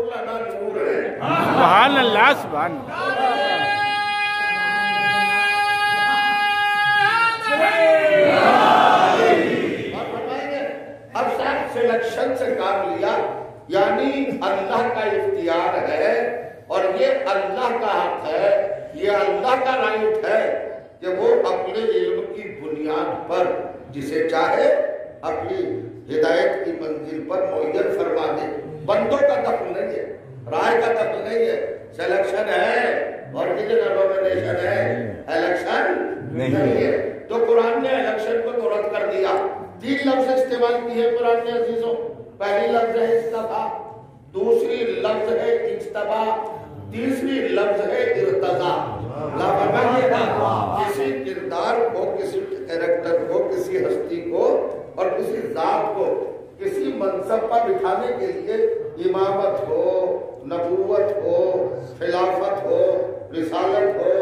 نور لنا نور ہے. سبحان اللہ سبحان اللہ. اب صاحب سلیکشن سے کام لیا، یعنی اللہ کا اختیار ہے اور یہ اللہ کا حق ہے، یہ اللہ کا رائٹ ہے کہ وہ اپنے علم کی بنیاد پر جسے چاہے اپنی ہدایت کی منزل پر معین فرما دے. بندوں کا دخل نہیں ہے، رائے کا دخل نہیں ہے. سلیکشن ہے اور نومینیشن ہے، الیکشن نہیں ہے. تو قرآن نے الیکشن کو تو رد کر دیا. 3 لفظ استعمال کیے قرآن نے عزیزوں. پہلی لفظ ہے استفا، دوسری لفظ ہے اجتبا، تیسری لفظ ہے ارتضا. کسی کردار کو، کسی کریکٹر کو، کسی ہستی کو اور کسی ذات کو کسی منصب پر بٹھانے کے لیے امامت ہو، نبوت ہو، خلافت ہو، رسالت ہو،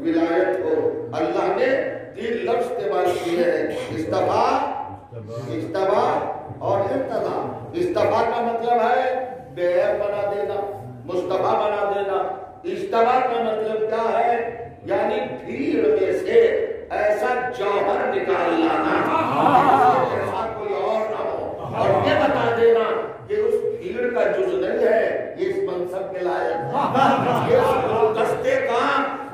ولایت ہو، اللہ نے 3 لفظ استعمال کیے ہیں: استفا، اجتبا اور ارتضا. استفا کا مطلب ہے بے عیب بنا دینا، مصطفیٰ بنا دینا. اجتبا کا مطلب کیا ہے؟ یعنی بھیڑ میں سے ایسا جوہر نکال لانا ایسا کوئی اور نہ ہو، اور یہ بتا دینا کہ اس بھیڑ کا جز نہیں ہے، یہ اس منصب کے لائق ہے، یہ اس دستے کا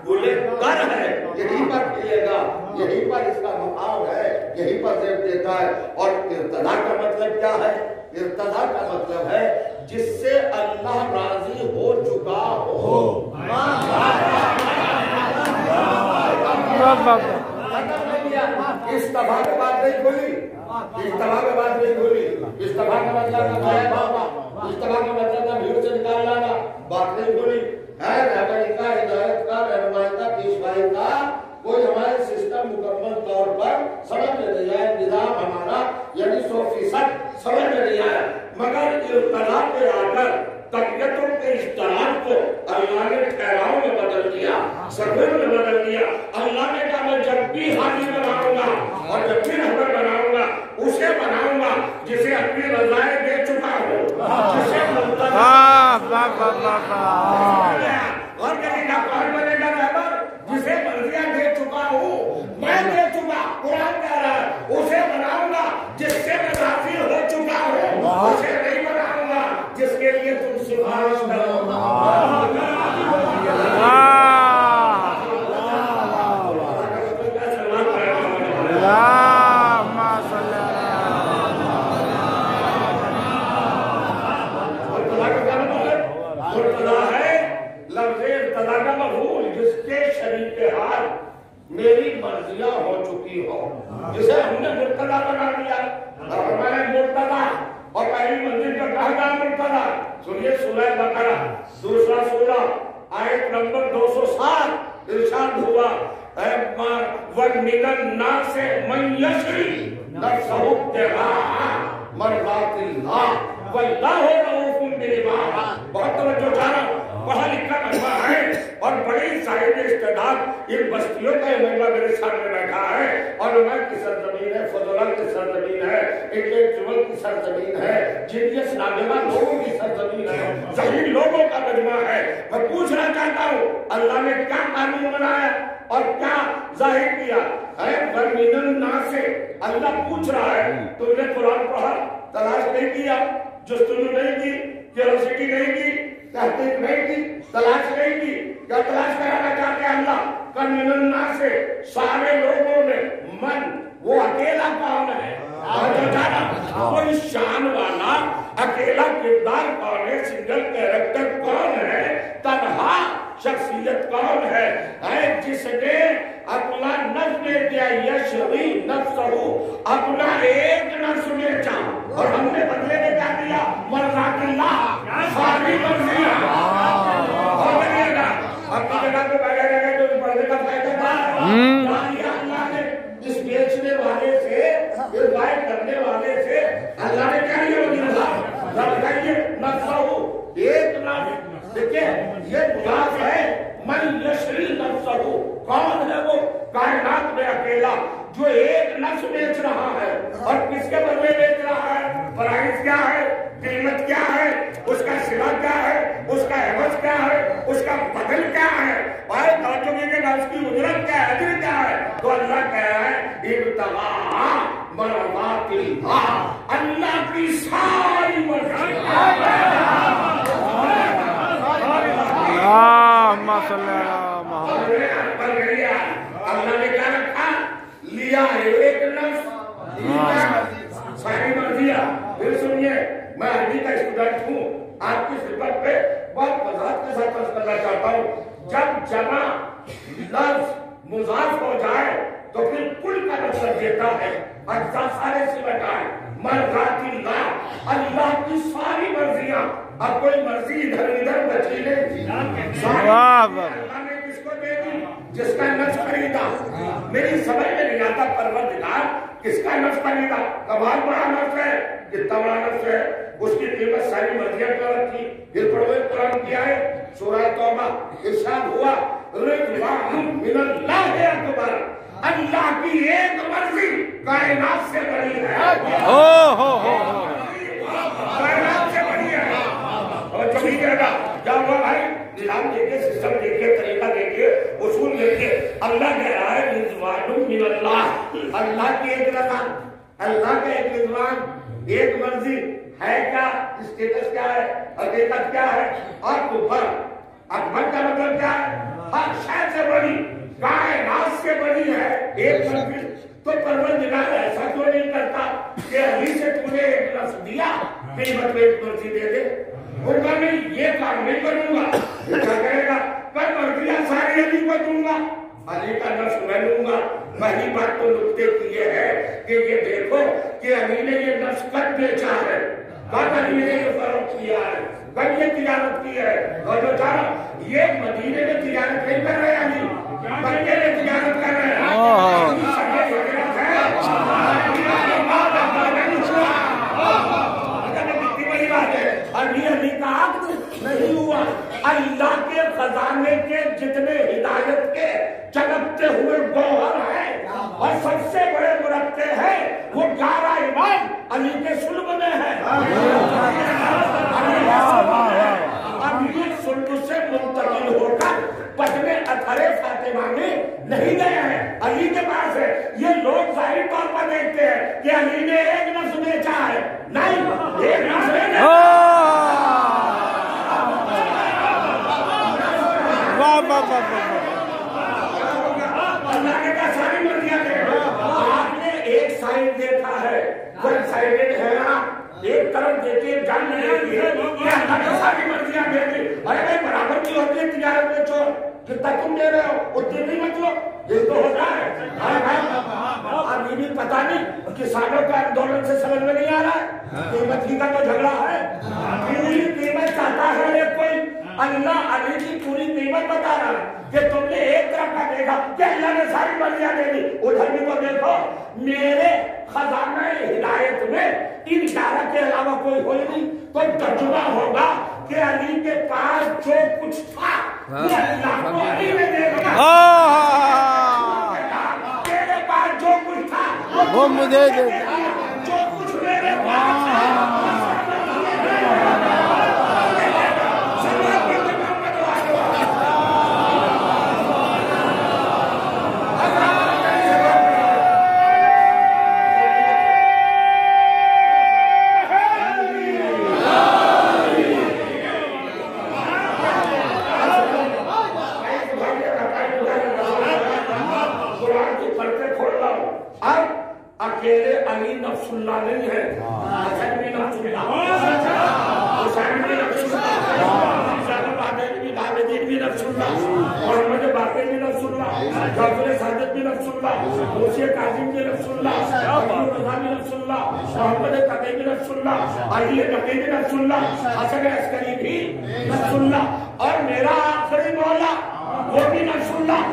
گلہگر ہے، یہیں پر کھلے گا، یہیں پر اس کا مقام ہے، یہیں پر زیب دیتا ہے. اور ارتضا کا مطلب کیا ہے؟ ارتضا کا مطلب ہے جس سے اللہ راضی ہو چکا ہو. استفا کے بعد نہیں کھولی، استفا کے بعد نہیں کھولی. استفا کا مطلب استفا کا مطلب تھا بھیڑ سے نکال لانا، بات نہیں کھولی. ہے رہبری کا، ہدایت کا، رہنمائی کا، پیشوائی کا کوئی ہمارے سسٹم مکمل طور پر سمجھ میں نہیں آئے. نظام ہمارا یعنی 100% سمجھ میں نہیں آیا، مگر ارتضا پہ آ کر طبیعتوں کے اشتراک کو اللہ نے ٹھہراؤ میں بدل دیا، سکون میں بدل دیا. اللہ نے کہا میں جب بھی حاجی بناؤں گا اور جب بھی رہبر بناؤں گا اسے بناؤں گا جسے اپنی رضائیں دے چکا ہو، جسے اور کسی کا کون بنے گا رہبر؟ جسے مرضیاں دے چکا ہوں، میں دے چکا. قرآن کہہ رہا ہے اسے بناؤں گا جس سے میں راضی ہو چکا ہوں، اسے نہیں بناؤں گا جس کے لیے تم سفارش کرو. میری مرضیاں ہو چکی ہو، جسے ہم نے مرتضیٰ بنا دیا. ہمارے مرتضیٰ اور پہلی منزل کا کہا گیا مرتضیٰ. سنیے سورہ بقرہ دوسرا سورہ آیت نمبر 207 ارشاد ہوا وَمِنَ النَّاسِ مَن يَشْرِي نَفْسَهُ ابْتِغَاءَ مَرْضَاتِ اللَّهِ وَاللَّهُ رَءُوفٌ بِالْعِبَادِ. بہت توجہ چاہنا، پڑھا لکھا مجمع ہے اور بڑی صاحب استعداد ان بستیوں کا یہ مجمع میرے سامنے بیٹھا ہے. علماء کی سرزمین ہے، فضلاء کی سرزمین ہے، انٹلیکچوئل کی سرزمین ہے، جینیس نابغہ لوگوں کی سرزمین ہے، ذہین لوگوں کا مجمع ہے. میں پوچھنا چاہتا ہوں اللہ نے کیا قانون بنایا اور کیا ظاہر کیا ہے؟ وَمِنَ النَّاسِ اللہ پوچھ رہا ہے تم نے قرآن پڑھا، تلاش نہیں کیا، جستجو نہیں کی، کیوریوسٹی نہیں کی، تحقیق نہیں کی، تلاش نہیں کی. کیا تلاش کرانا چاہتے ہیں اللہ؟ وَمِنَ النَّاسِ سارے لوگوں نے، من وہ اکیلا کون ہے؟ کوئی شان والا اکیلا کردار کون ہے؟ سنگل کیریکٹر کون ہے؟ تنہا شخصیت کون ہے؟ جس نے اپنا نفس دے دیا، یشری نفسہ، اپنا ایک نفس بیچا اور ہم نے بدلے میں کیا دیا؟ مرضات اللہ، ساری مرضیاں. اور کریے گا اپنی جگہ پہ بیٹھے رہے تو پڑھنے کا فائدہ تھا. اللہ نے اس بیچنے والے سے، روایت کرنے والے سے اللہ نے کیا لیا؟ نفسہ ایک نفس. دیکھیں یہ مضاف ہے من یشری نفسہ. کون ہے وہ کائنات میں اکیلا جو ایک نفس بیچ رہا ہے اور کس کے بدلے بیچ رہا ہے؟ پرائز کیا ہے؟ قیمت کیا ہے؟ اس کا سلا کیا ہے؟ بدل کیا ہے اور توجہ کے نفس کی اجرت کیا ہے اجر کیا ہے تو اللہ کہہ رہا ہے ابتغاء مرضات اللہ اللہ کی ساری مرضیاں اللہ نے کیا رکھا لیا ہے ایک نفس ساری مرضیاں پھر سنیے میں عربی کا اسٹوڈنٹ ہوں آپ کی خدمت پہ بہت وضاحت کے ساتھ عرض کرنا چاہتا ہوں جب جمع لفظ مضاف ہو جائے تو پھر کل کا مطلب دیتا ہے اجزاء سارے سمٹ آئے مرضات اللہ اللہ کی ساری مرضیاں اب کوئی مرضی ادھر ادھر بچی نہیں اللہ نے کس کو دے دی جس کا نفس خریدا میری سمجھ میں نہیں آتا پروردگار کس کا نفس خریدا کمال بڑا نفس ہے کتنا بڑا نفس ہے اس کی قیمت ساری مرضیاں کر رکھی پھر پڑھو قرآن کی آئے سورہ توبہ ارشاد ہوا رضوان من اللہ اکبر اللہ کی ایک مرضی کائنات سے بڑی ہے کائنات سے بڑی ہے اور جو بھی کہے گا کیا ہوا بھائی نظام دیکھیے سسٹم دیکھیے طریقہ دیکھیے اصول دیکھیے اللہ کہہ رہا ہے رضوان من اللہ اللہ کی ایک رضا اللہ کا ایک رضوان ایک مرضی ہے کیا اسٹیٹس کیا ہے حقیقت کیا ہے اکبر اکبر کا مطلب کیا ہے ہر شے سے بڑی کائنات سے بڑی ہے ایک مرضی تو پروردگار ایسا کیوں نہیں کرتا کہ علی سے تو نے ایک لفظ دیا قیمت میں ایک مرضی دے دے ہوگا نہیں یہ کام نہیں کروں گا کیا کرے گا پر مرضیاں ساری علی کو دوں گا علی کا نفس میں لوں گا وہی بات تو نقطے کی یہ ہے کہ یہ دیکھو کہ علی نے یہ نفس کب بیچا ہے کب علی نے یہ فروخت کیا ہے کب یہ تجارت کی ہے اور جو چاہا یہ مدینے میں تجارت نہیں کر رہے علی مکے میں تجارت کر رہے ہیں ابھی علی کا عقد نہیں ہوا اللہ کے خزانے کے جتنے ہدایت کے چمکتے ہوئے گوہر ہیں اور سب سے بڑے مرتبے ہیں وہ 11 امام علی کے سلب میں ہیں اب یہ سلب سے منتقل ہو کر بدن اثر فاطمہ میں نہیں گئے ہیں علی کے پاس ہے یہ لوگ ظاہری طور پر دیکھتے ہیں کہ علی نے ایک نفس بیچا ہے نہیں ایک نفس اللہ نے کہا ساری مرضیاں دے آپ نے ایک سائڈ دیکھا ہے ون سائڈڈ ہے نا ایک طرف دیکھیے جان نہیں ہے کہ اللہ نے ساری مرضیاں دے دی ارے برابر کی ہوتی ہے تجارت میں چور جتنا تم دے رہے ہو اتنی بھی مت لو یہ تو ہوتا ہے اب یہ بھی پتا نہیں کسانوں کا آندولن سے سمجھ میں نہیں آ رہا ہے قیمت ہی کا تو جھگڑا ہے پوری قیمت چاہتا ہے کوئی اللہ علی کی پوری قیمت بتا رہا ہے کہ تم نے ایک طرف کا دیکھا کہ اللہ نے ساری مرضیاں دے دی ادھر بھی تو دیکھو میرے خزانہ ہدایت میں ان 11 کے علاوہ کوئی ہوئی نہیں تو ترجمہ ہوگا کہ علی کے پاس جو کچھ تھا وہ اللہ کو علی نے دے دیا تیرے پاس جو کچھ تھا وہ مجھے دے دیا جو کچھ میرے پاس اکیلے علی نفس اللہ نہیں ہے حسن بھی نفس اللہ حسین بھی نفس اللہ زیادہ بادین بھی نفس اللہ محمد باقر بھی نفس اللہ جعفر صادق بھی نفس اللہ موسی کاظم بھی نفس اللہ ابو رضا بھی نفس اللہ محمد تقی بھی نفس اللہ علی نقی بھی نفس اللہ حسن عسکری بھی نفس اللہ اور میرا آخری مولا وہ بھی نفس اللہ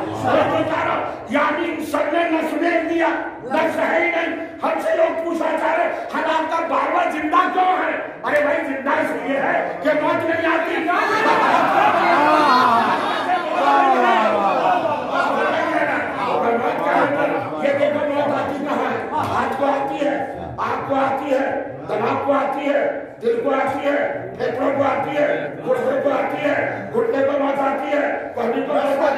یعنی ان سب نے نفس دیکھ دیا نفس ہے ہی نہیں ہم سے لوگ پوچھا چاہ رہے ہم آپ کا بار بار زندہ کیوں ہے ارے بھائی زندہ اس لیے ہے کہ موت نہیں آتی یہ دیکھو موت آتی کہاں ہے ہاتھ کو آتی ہے آنکھ کو آتی ہے دماغ کو آتی ہے دل کو آتی ہے پھیپھڑوں کو آتی ہے گردے کو آتی ہے گھٹنے کو موت آتی ہے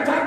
50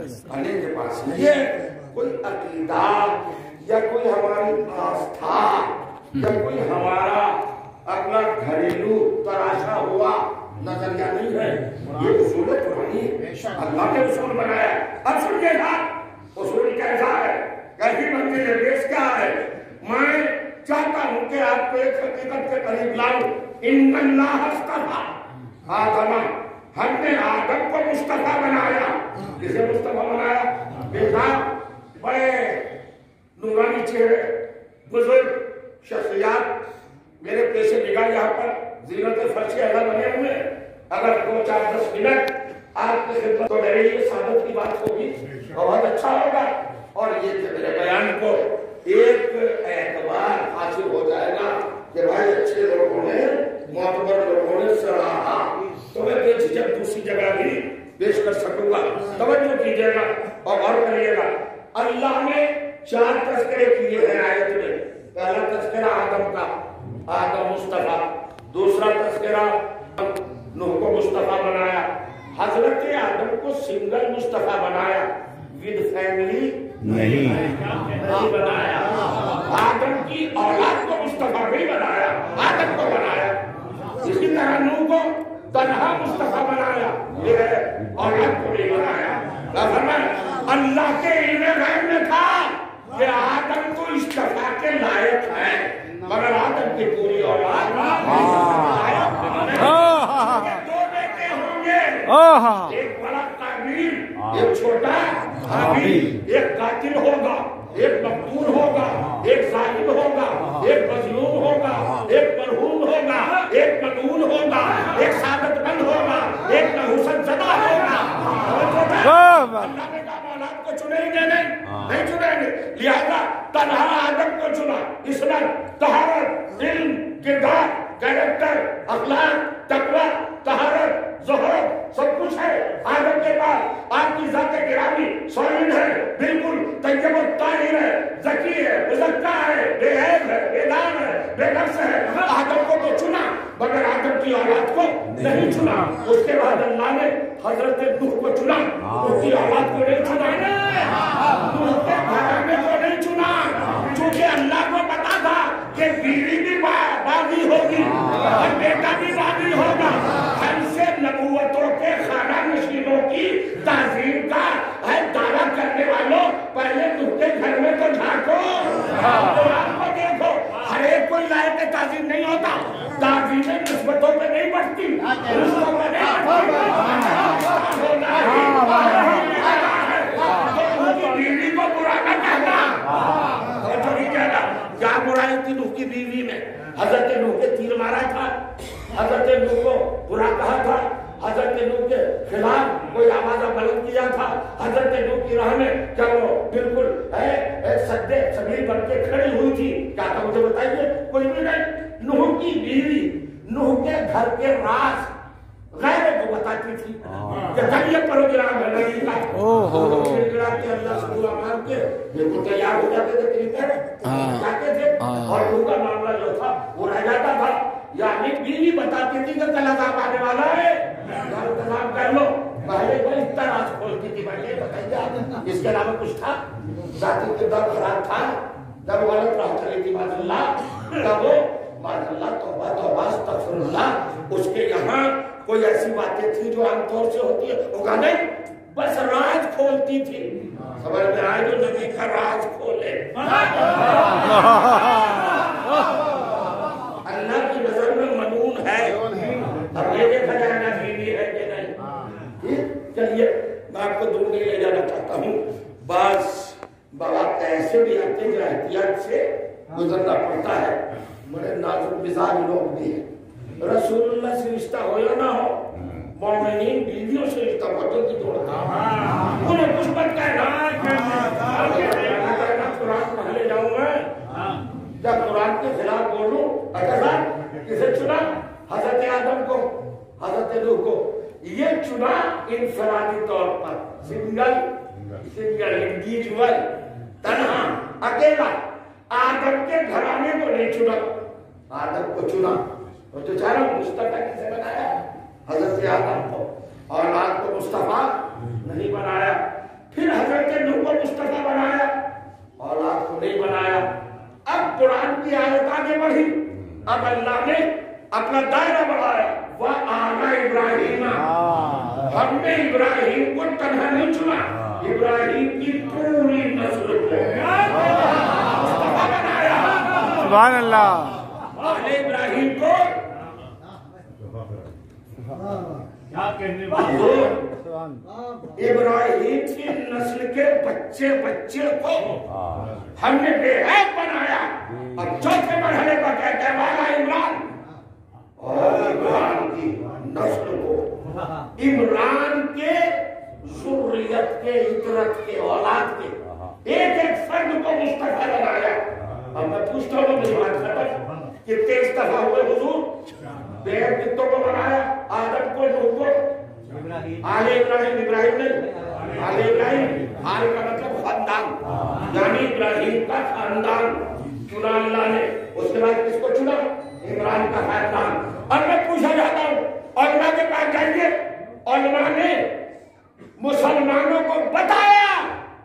بھلے کے پاس یہ کوئی عقیدہ یا کوئی ہماری آستھا یا کوئی ہمارا اپنا گھریلو تراشا ہوا نظریہ نہیں ہے، یہ اصول قرآنی ہے، اللہ نے اصول بنایا ہے۔ اب سنیے گا اصول کیسا ہے، کیسی منزل ہے، بیس کیا ہے۔ میں چاہتا ہوں کہ آپ کو ایک حقیقت کے قریب لاؤں۔ ان اللہ اصطفیٰ آدم، ہم نے آدم کو مصطفیٰ بنایا۔ کسے مصطفیٰ بنایا؟ بیٹا بڑے نورانی چہرے، بزرگ شخصیات میرے پیش نگاہ یہاں پر زینت فرشی اعلیٰ بنے ہوئے، اگر 2-4-10 منٹ آپ کی خدمت تو میرے لیے سعادت کی بات ہوگی، بہت اچھا ہوگا، اور یہ کہ میرے بیان کو ایک اعتبار حاصل ہو جائے گا کہ بھائی اچھے لوگوں نے، معتبر لوگوں نے سراہا، تو میں بے جھجک دوسری جگہ بھی پیش کر سکوں گا۔ توجہ کیجیے گا اور غور کریے گا۔ اللہ نے 4 تذکرے کیے ہیں آیت میں۔ پہلا تذکرہ آدم کا، آدم مصطفیٰ۔ دوسرا تذکرہ نوح کو مصطفیٰ بنایا، حضرت آدم کو سنگل مصطفیٰ بنایا، ود فیملی نہیں بنایا۔ آدم کی اولاد کو مصطفیٰ نہیں بنایا، آدم کو بنایا۔ اسی طرح نوح کو تنہا مصطفیٰ بنایا، یہ اولاد کو نہیں بنایا۔ اللہ کے علم غیب میں تھا کہ آدم کو اصطفیٰ کے لائق ہے، مگر آدم کی پوری اولاد دو بیٹے ہوں گے، ایک بڑا قابیل، ایک چھوٹا حابیل، ایک قاتل ہوگا، ایک مقتول ہوگا، ایک ظالم ہوگا، ایک مظلوم ہوگا، ایک مرحوم ہوگا، ایک ملعون ہوگا، ایک سعادت مند ہوگا، ایک نحوست زدہ ہوگا۔ اللہ نے کہا اولاد کو چنیں گے نہیں چنیں گے، لہذا تنہا آدم کو چنا۔ عصمت، طہارت، علم، کردار، کیریکٹر، اخلاق، تقوی، طہارت، زہد سب کچھ ہے آدم کے پاس۔ آپ کی ذات گرامی سالم ہے، بالکل طیب الطاہر ہے، ذکی ہے، مزکا ہے، بے عیب ہے، بے داغ ہے، بے نقص ہے۔ آدم کو تو چنا مگر آدم کی اولاد کو نہیں چنا۔ اس کے بعد اللہ نے حضرت نوح کو چنا، اس کی اولاد کو نہیں چنا، نوح کے گھرانے کو نہیں چنا، چونکہ اللہ کو پتا تھا کہ بیوی بھی باغی ہوگی اور بیٹا بھی باغی ہوگا۔ ہم سے نبوتوں کے خانہ نشینوں کی تعظیم کا دعویٰ کرنے والوں پہلے نوح کے گھر میں تو جھانکو، قرآن کو دیکھو، ہر ایک کوئی لائق تعظیم نہیں ہوتا، تعظیمیں نسبتوں پہ نہیں بڑھتی، رشتوں پہ نہیں بڑھتی۔ بیوی کو برا نہ کہنا، تو نہیں کہنا کیا برائی تھی نوح کی بیوی میں؟ حضرت نوح کے تیر مارا تھا، حضرت نوح کو برا کہا تھا، حضرت نوح کے خلاف کوئی آوازہ بلند کیا تھا، حضرت نوح کی راہ میں کیا وہ بالکل سدے سبیل بن کے کھڑی ہوئی تھی؟ کیا تھا مجھے بتائیے؟ کوئی بھی نہیں۔ نوح کی بیوی نوح کے گھر کے راز غیروں کو بتاتی تھی کہ جب یہ پروگرام ہے نبی کا، کہ اللہ سے دعا مانگ کے بالکل تیار ہو جاتے تھے، جاتے تھے، اور نوح کا معاملہ جو تھا وہ رہ جاتا تھا۔ یعنی بیوی بتاتی تھی کہ کل عذاب آنے والا ہے، انتظام کر لو۔ پہلے وہ اس طرح سے کھولتی تھی، بھائی بتائیے اس کے علاوہ کچھ تھا؟ ذاتی کردار خراب تھا، جب غلط راہ چلی تھی معاذ اللہ، تب وہ معاذ اللہ توبہ توبہ استغفر اللہ، اس کے یہاں کوئی ایسی باتیں تھی جو عام طور سے ہوتی ہے ہوگا نہیں، بس راز کھولتی تھی۔ خبر میں آئے جو نبی کا راز کھولے، اللہ کی نظر میں ملعون ہے۔ اب یہ دیکھا جائے نا بیوی ہے کہ نہیں۔ چلیے میں آپ کو دور نہیں لے جانا چاہتا ہوں، بعض بات ایسے بھی آتے ہیں جو احتیاط سے گزرنا پڑتا ہے، بڑے نازک مزاج لوگ بھی ہیں۔ رسول اللہ سے رشتہ ہو یا نہ ہو، مومنین بیویوں سے رشتہ بہت کی توڑتا ہے، انہیں کچھ مت کہنا، قرآن پڑھنے جاؤں میں جب قرآن کے خلاف بولوں، اچھا کسے چنا؟ حضرت آدم کو، حضرت نوح کو۔ یہ چنا انفرادی طور پر، سنگل انڈیویجول، تنہا اکیلا۔ آدم کے گھرانے کو نہیں چنا، آدم کو چنا۔ اور جو چاہ رہا ہوں مصطفیٰ کسے بنایا؟ حضرت آدم کو۔ اولاد کو مصطفیٰ نہیں بنایا۔ حضرت نوح کو مصطفیٰ بنایا، اولاد کو نہیں بنایا۔ اب قرآن کی آیت آگے بڑھی، اب اللہ نے اپنا دائرہ بڑھایا، وَآلَ ابراہیم، ہم نے ابراہیم کو تنہا نہیں چنا، ابراہیم کی پوری نسل کو مصطفیٰ بنایا۔ سبحان اللہ۔ آل ابراہیم کو ابراہیم کی نسل کے بچے بچے کو ہم نے بے عیب بنایا۔ اب چوتھے مرحلے کا کہتے ہیں والا عمران، اور عمران کی نسل کو، عمران کے ذریت کے، عطرت کے، اولاد کے ایک ایک فرد کو مصطفیٰ بنایا۔ اب میں پوچھتا ہوں میری بات ختم، کتنے استفا ہوئے حضور؟ بے عیب کتوں کو بنایا؟ آدم کو، نوح کو، آل ابراہیم، ابراہیم نہیں، آل ابراہیم، آل کا مطلب خاندان، یعنی ابراہیم کا خاندان چنا اللہ نے۔ اس کے بعد کس کو چنا؟ عمران کا خاندان۔ اور میں پوچھا جاتا ہوں، علماء کے پاس جائیے، علماء نے مسلمانوں کو بتایا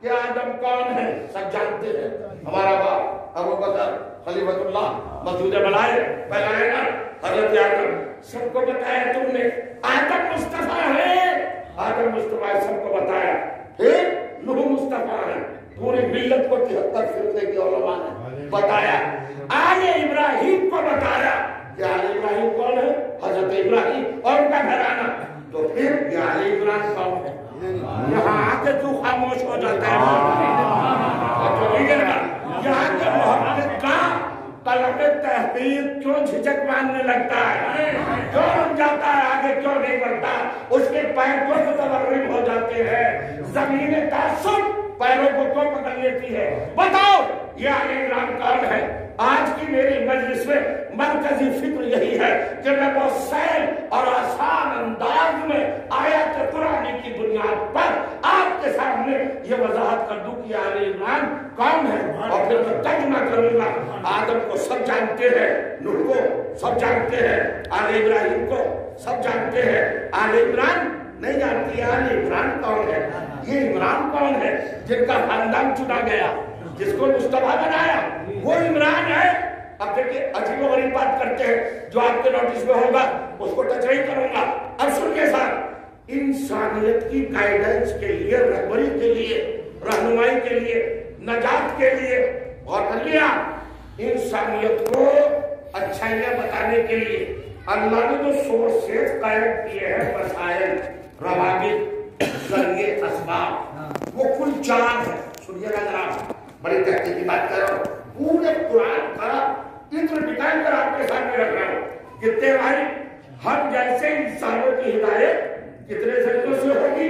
کہ آدم کون ہے، سب جانتے ہیں۔ ہمارا باپ ابو بکر خلیفۃ اللہ مسجود بلائے پہلائے گا، حضرت آدم، سب کو بتایا تم نے آدم مصطفیٰ ہے، آدم مصطفیٰ سب کو بتایا، پھر نوح مصطفیٰ ہے، پوری ملت کو 73 فرقے کی علماء نے بتایا۔ آل ابراہیم کو بتایا کہ آل ابراہیم کون ہے؟ حضرت ابراہیم اور ان کا گھرانہ۔ تو پھر یہ آل عمران کون ہے؟ یہاں آ کے تو خاموش ہو جاتا ہے، یہاں کے محمد کا طلب تحقیق کیوں جھجک ماننے لگتا ہے، کیوں رک جاتا ہے، آگے کیوں نہیں بڑھتا؟ اس کے پیر کو متورم ہو جاتے ہیں، زمین تعصب پیروں کو کیوں پکڑ لیتی ہے؟ بتاؤ یہ آل عمران کون ہے؟ آج کی میری مجلس میں مرکزی فکر یہی ہے کہ میں بہت سہل اور آسان انداز میں آیات قرآن کی بنیاد پر آپ کے سامنے یہ وضاحت کر دوں کہ آل عمران کون ہے، اور پھر میں ترجمہ کروں گا۔ آدم کو سب جانتے ہیں، نوح کو سب جانتے ہیں، آل ابراہیم کو سب جانتے ہیں، آل عمران نہیں جانتی آل عمران کون ہے۔ یہ عمران کون ہے جن کا خاندان چنا گیا، جس کو مصطفیٰ بنایا، وہ عمران ہے۔ اب دیکھیں عجیب و غریب بات کرتے ہیں، جو آپ کے نوٹس میں ہوگا اس کو ٹچ نہیں کروں گا۔ اب سنیے ساتھ، انسانیت کی گائیڈنس کے لیے، رہبری کے لیے، رہنمائی کے لیے، نجات کے لیے، غور کر لیا، انسانیت کو اچھائیاں بتانے کے لیے اللہ نے جو سورسز قائم کیے ہیں، وسائل، روابط، ذریعے، اسباب، وہ کل 4 ہیں۔ سنیے گا جناب، بڑی تحقیقی بات کر رہا ہوں، پورے قرآن کا عطر نکال کر آپ کے سامنے رکھ رہا ہوں۔ کتنے بھائی، ہم جیسے انسانوں کی ہدایت کتنے ذریعوں سے ہوگی؟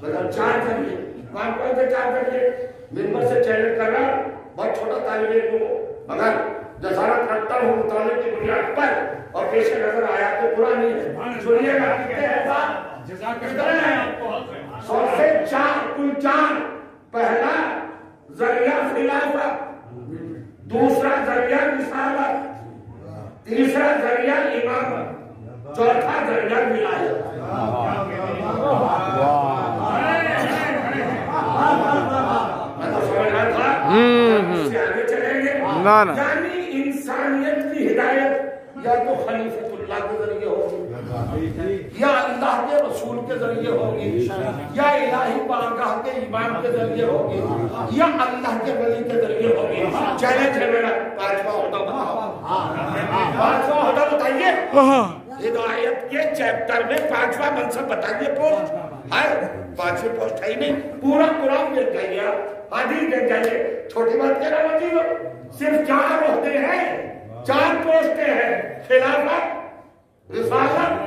مطلب 4 ذریعے۔ کون سے 4 ذریعے؟ ممبر سے چیلنج کر رہا ہوں، بہت چھوٹا طالب علم ہوں مگر جسارت رکھتا ہوں مطالعے کی بنیاد پر، اور پیش نظر آیا تو برا نہیں ہے۔ سنیے گا کتنے ہیں صاحب؟ کتنے ہیں؟ 100 سے 4، کل 4۔ پہلا ذریعہ خلافت، دوسرا ذریعہ رسالت، تیسرا ذریعہ امامت، چوتھا ذریعہ ولایت۔ میں تو سمجھ رہا تھا اس سے آگے چلیں گے، یعنی انسانیت کی ہدایت یا تو خلیفۃ اللہ کے ذریعے ہوگی، یا اللہ کے رسول کے ذریعے ہوگی، یا الہی بارگاہ کے امام کے ذریعے ہوگی، یا اللہ کے ولی کے ذریعے ہوگی۔ چیلنج ہے میرا، 5واں عہدہ بتاؤ، 5واں عہدہ بتائیے۔ ہدایت کے چیپٹر میں 5واں منصب بتائیے، پوسٹ ہے، 5ویں پوسٹ ہے ہی نہیں، پورا قرآن مل گیا، حدیث مل گئی۔ چھوٹی بات کہہ رہا ہوں، صرف 4 عہدے ہیں، 4 پوسٹیں ہیں، خلافت، رسالت،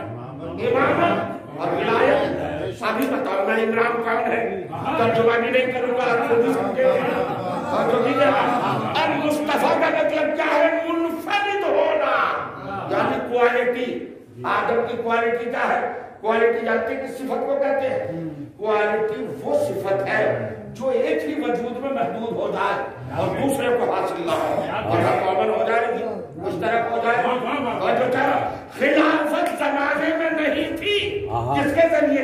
امامت اور ولایت۔ ابھی بتاؤ میں عمران کون ہے؟ ترجمہ بھی نہیں کروں گا، آپ خود ہی سمجھے اور جو بھی کہا المصطفیٰ کا مطلب کیا ہے؟ منفرد ہونا، یعنی کوالٹی۔ آدم کی کوالٹی کیا ہے؟ کوالٹی جانتے کس صفت کو کہتے ہیں؟ کوالٹی وہ صفت ہے جو ایک ہی وجود میں محدود ہو جائے اور دوسرے کو حاصل نہ ہو، اور کامن ہو جائے گی، اس طرح ہو جائے گی۔ اور جو کہا خلافت زمانے میں نہیں تھی، کس کے ذریعے؟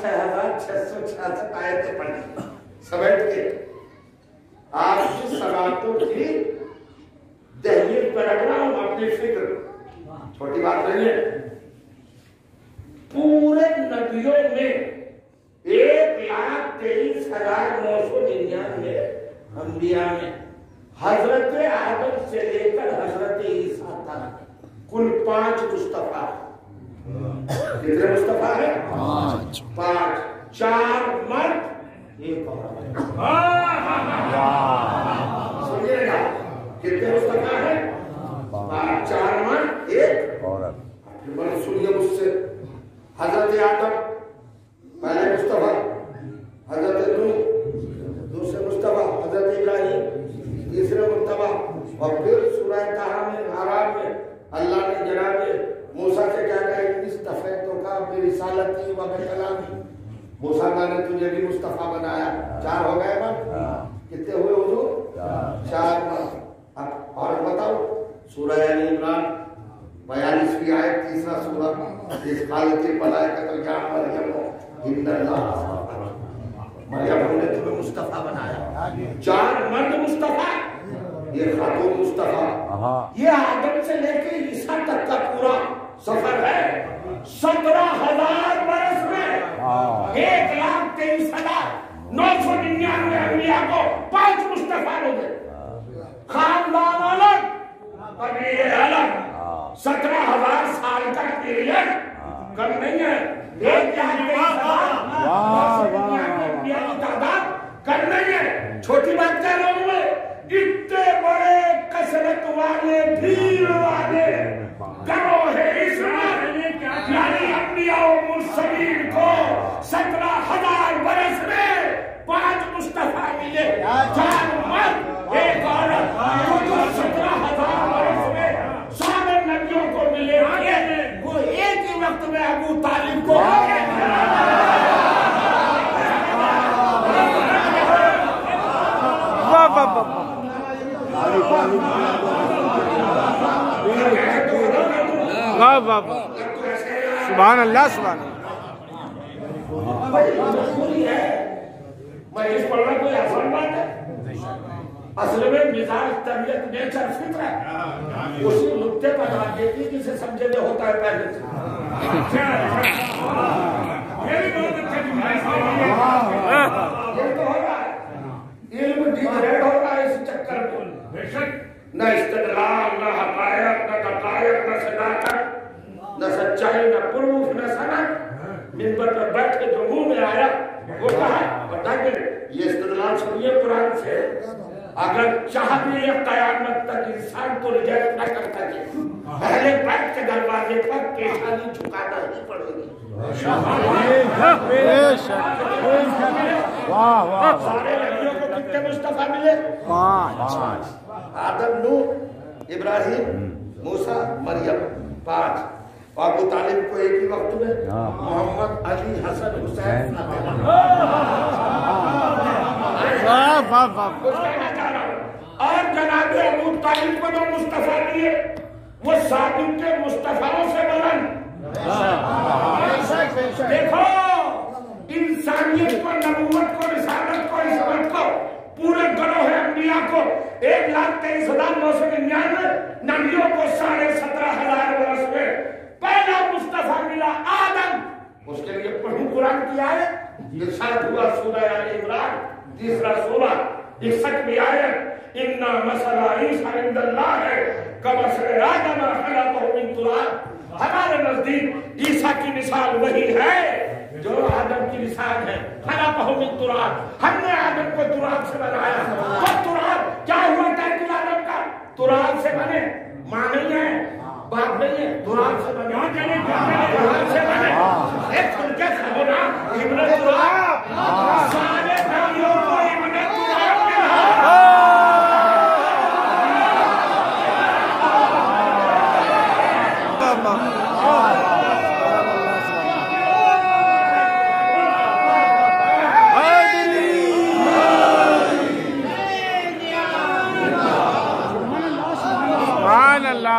6666 آیتیں پڑھی سمیٹ کے آپ کی صلاتوں کی دہلیز پر رکھ رہا ہوں اپنی فکر چھوٹی بات نہیں ہے پورے نبیوں میں 1,23,999 انبیاء میں حضرت آدم سے لے کر حضرت عیسیٰ تک کل 5 مصطفیٰ کتنے مصطفیٰ ہیں 5 4 مرد 1 عورت سنیے گا کتنے مصطفیٰ ہیں 4 مرد 1 عورت سنیے مجھ سے حضرت آدم پہلے مصطفیٰ حضرت نوح دوسرے مصطفیٰ حضرت ابراہیم تیسرے مصطفیٰ اور پھر سورہ طٰہٰ میں اعراف میں اللہ نے جناب موسیٰ سے کیا کہا اصطفیتک برسالتی و بکلامی موسیٰ نے تجھے بھی مصطفیٰ بنایا 4 ہو گئے مرد کتنے ہوئے حضور 4 مرد اب اور بتاؤ سورہ آل عمران 42ویں آیت تیسرا سورہ اس قالت الملائکۃ یا مریم ان اللہ مریم ہم نے تمہیں مصطفیٰ بنایا 4 مرد مصطفیٰ یہ خاتون مصطفیٰ یہ آدم سے لے کے عیسیٰ تک کا پورا سفر ہے 17,000 برس میں 1,23,999 انبیاء کو 5 مصطفیٰ ہو گئے خاندان الگ قبیلے الگ 17,000 سال کا پیریڈ کم نہیں ہے 1,23,999 تعداد کم نہیں ہے چھوٹی بات کہہ رہا ہوں میں اتنے بڑے کثرت والے بھیڑ والے گروہ اسرائیل یعنی انبیاء و مرسلین کو 17,000 برس میں 5 مصطفیٰ ملے 4 مرد 1 عورت 17,000 برس میں سارے نبیوں کو ملے وہ ایک ہی وقت میں ابو طالب کو سبحان اللہ سبحان میں اس پڑھ رہا کوئی آسان بات ہے اصل میں مزاج طبیعت نیچر فطر ہے اسی نقطے پر بات دیتی جسے سمجھے میں ہوتا ہے پہلے سے یہ تو ہو رہا ہے علم ڈیگریڈ ہو رہا ہے اس چکر میں نہ استدلال نہ حقائق نہ دقائق نہ صداقت نہ سچائی نہ پروف نہ سند منبر پر بیٹھ کے جو منہ میں آیا وہ کہا بتائیں یہ استدلال سنیے قرآن سے اگر چاہ بھی قیامت تک انسان کو ریجیکٹ نہ کر سکے پہلے بیٹھ کے دروازے پر پیشانی جھکانا ہی پڑے گی سارے نبیوں کو کتنے مصطفیٰ ملے 5 آدم نوح ابراہیم موسیٰ مریم 5 ابو طالب کو ایک ہی وقت میں محمد علی حسن حسین اور جناب ابو طالب کو جو مصطفیٰ دیے وہ ثابت کے مصطفیٰوں سے بلند دیکھو انسانیت کو نبوت کو رسالت کو عصمت کو پورے گروہ انبیاء کو 1,23,999 نبیوں کو 17,500 برس میں پہلا مصطفیٰ ملا آدم اس کے لیے پڑھوں قرآن کی آیت ارشاد ہوا سورہ آل عمران تیسرا سورہ 61ویں آیت اِنَّا مَثَلَ عِیسَىٰ عِندَ اللَّهِ كَمَثَلِ آدَمَ خَلَقَهُ مِن تُرَابٍ ہمارے نزدیک عیسیٰ کی مثال وہی ہے جو آدم کی مثال ہے خَلَقَهُ مِن تُرَابٍ ہم نے آدم کو تراب سے بنایا تو تراب کیا ہوا ترکیب آدم کا تراب سے بنے ماں نہیں ہے باپ نہیں ہے تراب سے بنے تراب سے بنے ایک سن کے سبنا ابن تراب سارے نبیوں کو ابن تراب ملا سبحان اللہ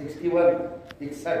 61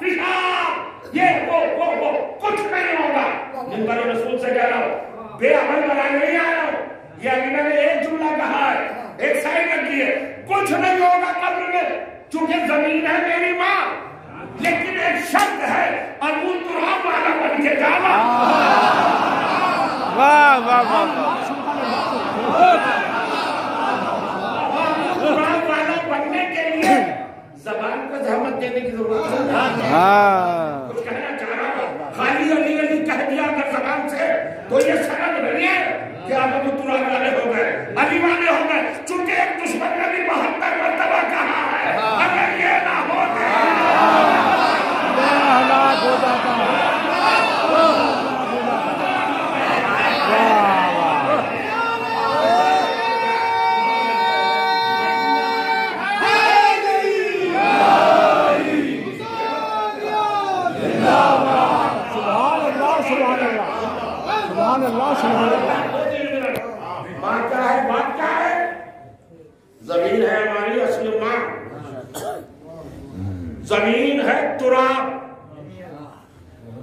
پیشاب، یہ وہ کچھ نہیں ہوگا. منبر رسول سے کہہ رہا ہوں، بے عمل بنانے نہیں آیا ہوں. یہ ابھی میں نے ایک جملہ کہا ہے، ایک سائڈ رکھی ہے. کچھ نہیں ہوگا قبر میں، چونکہ زمین ہے میری ماں، لیکن ایک شرط ہے، ابو تراب والا بن کے جانا. واہ واہ واہ تراب والا بننے کے لیے زبان کو زحمت دینے کی ضرورت ہے. کچھ کہنا چاہ رہا ہوں، خالی علی علی کہہ دیا اگر زبان سے تو یہ سند نہیں ہے کہ آپ ابو تراب والے ہو گئے، علی والے ہو گئے. چونکہ ایک دشمن نے بھی 72 مرتبہ کہا ہے، اگر یہ نہ ہوتے ہلاک ہو جاتا ہے. ماں کیا ہے؟ بات کیا ہے؟ زمین ہے ہماری اصل ماں، زمین ہے تراب.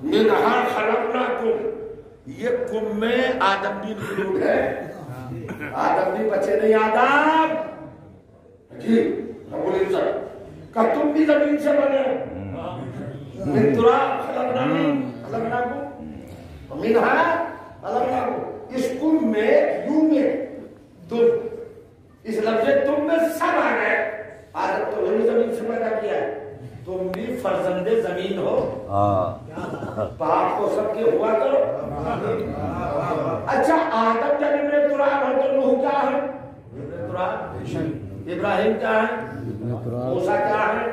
منہا خلقناکم، یہ کم میں آدم بھی انکلوڈ ہے. آدم بھی بچے نہیں. آدم جی رب العزت کہ تم بھی زمین سے بنے. من تراب خلقناکم منہا خلقناکم. اس کم میں یوں میں تم، اس لفظ تم میں سب آ گئے. آدم تو وہی زمین سے پیدا کیا ہے، تم بھی فرزند زمین ہو. باپ کو سب کے ہوا کرو. اچھا آدم جب ابن تراب ہے تو نوح کیا ہے؟ ابن تراب. ابراہیم کیا ہے؟ موسیٰ کیا ہے؟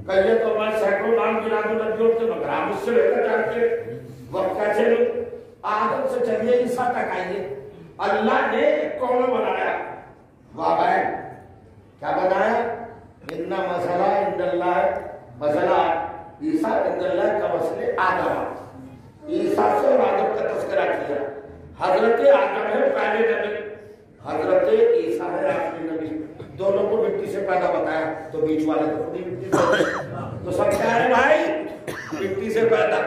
کہیے تو میں سینکڑوں نام گنا دوں نبیوں کے، مگر آپ اس سے لے کر جانتے وقت کیسے لوں. آدم سے چلیے عیسیٰ تک آئیے. اللہ نے ایک قوم بنایا، وابین کیا بنایا؟ انہ مسئلہ عند اللہ، مسئلہ عیسیٰ عند اللہ کا مسئلہ آدم. عیسیٰ سے اور آدم کا تذکرہ کیا. حضرت آدم ہے پہلے نبی، حضرت عیسیٰ ہے آخری نبی. دونوں کو مٹی سے پیدا بتایا، تو بیچ والے تو خود ہی مٹی سے. تو سب کیا ہے بھائی؟ مٹی سے پیدا.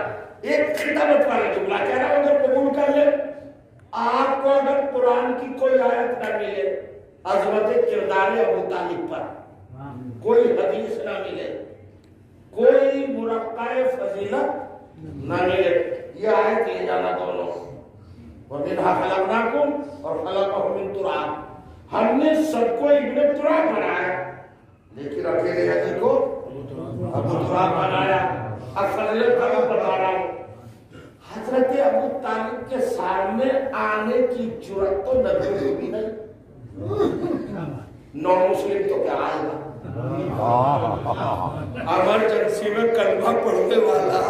ایک خطابت والا جملہ کہہ رہا ہوں، اگر قبول کر لے. آپ کو اگر قرآن کی کوئی آیت نہ ملے عظمت کردار ابو طالب پر، کوئی حدیث نہ ملے، کوئی مرقع فضیلت نہ ملے، یہ آیت لے جانا دونوں. وَمِنْهَا خَلَقْنَاكُمْ اور خَلَقَهُ مِنْ تُرَابٍ. ہم نے سب کو ابن تراب بنایا، لیکن اکیلے علی کو ابو تراب بنایا. اکثریت کا میں بتا رہا ہوں، حضرت ابو طالب کے سامنے آنے کی جرأت تو نبی کو بھی نہیں. نو مسلم تو کیا آئے گا؟ ایمرجنسی میں کلمہ پڑھنے والا،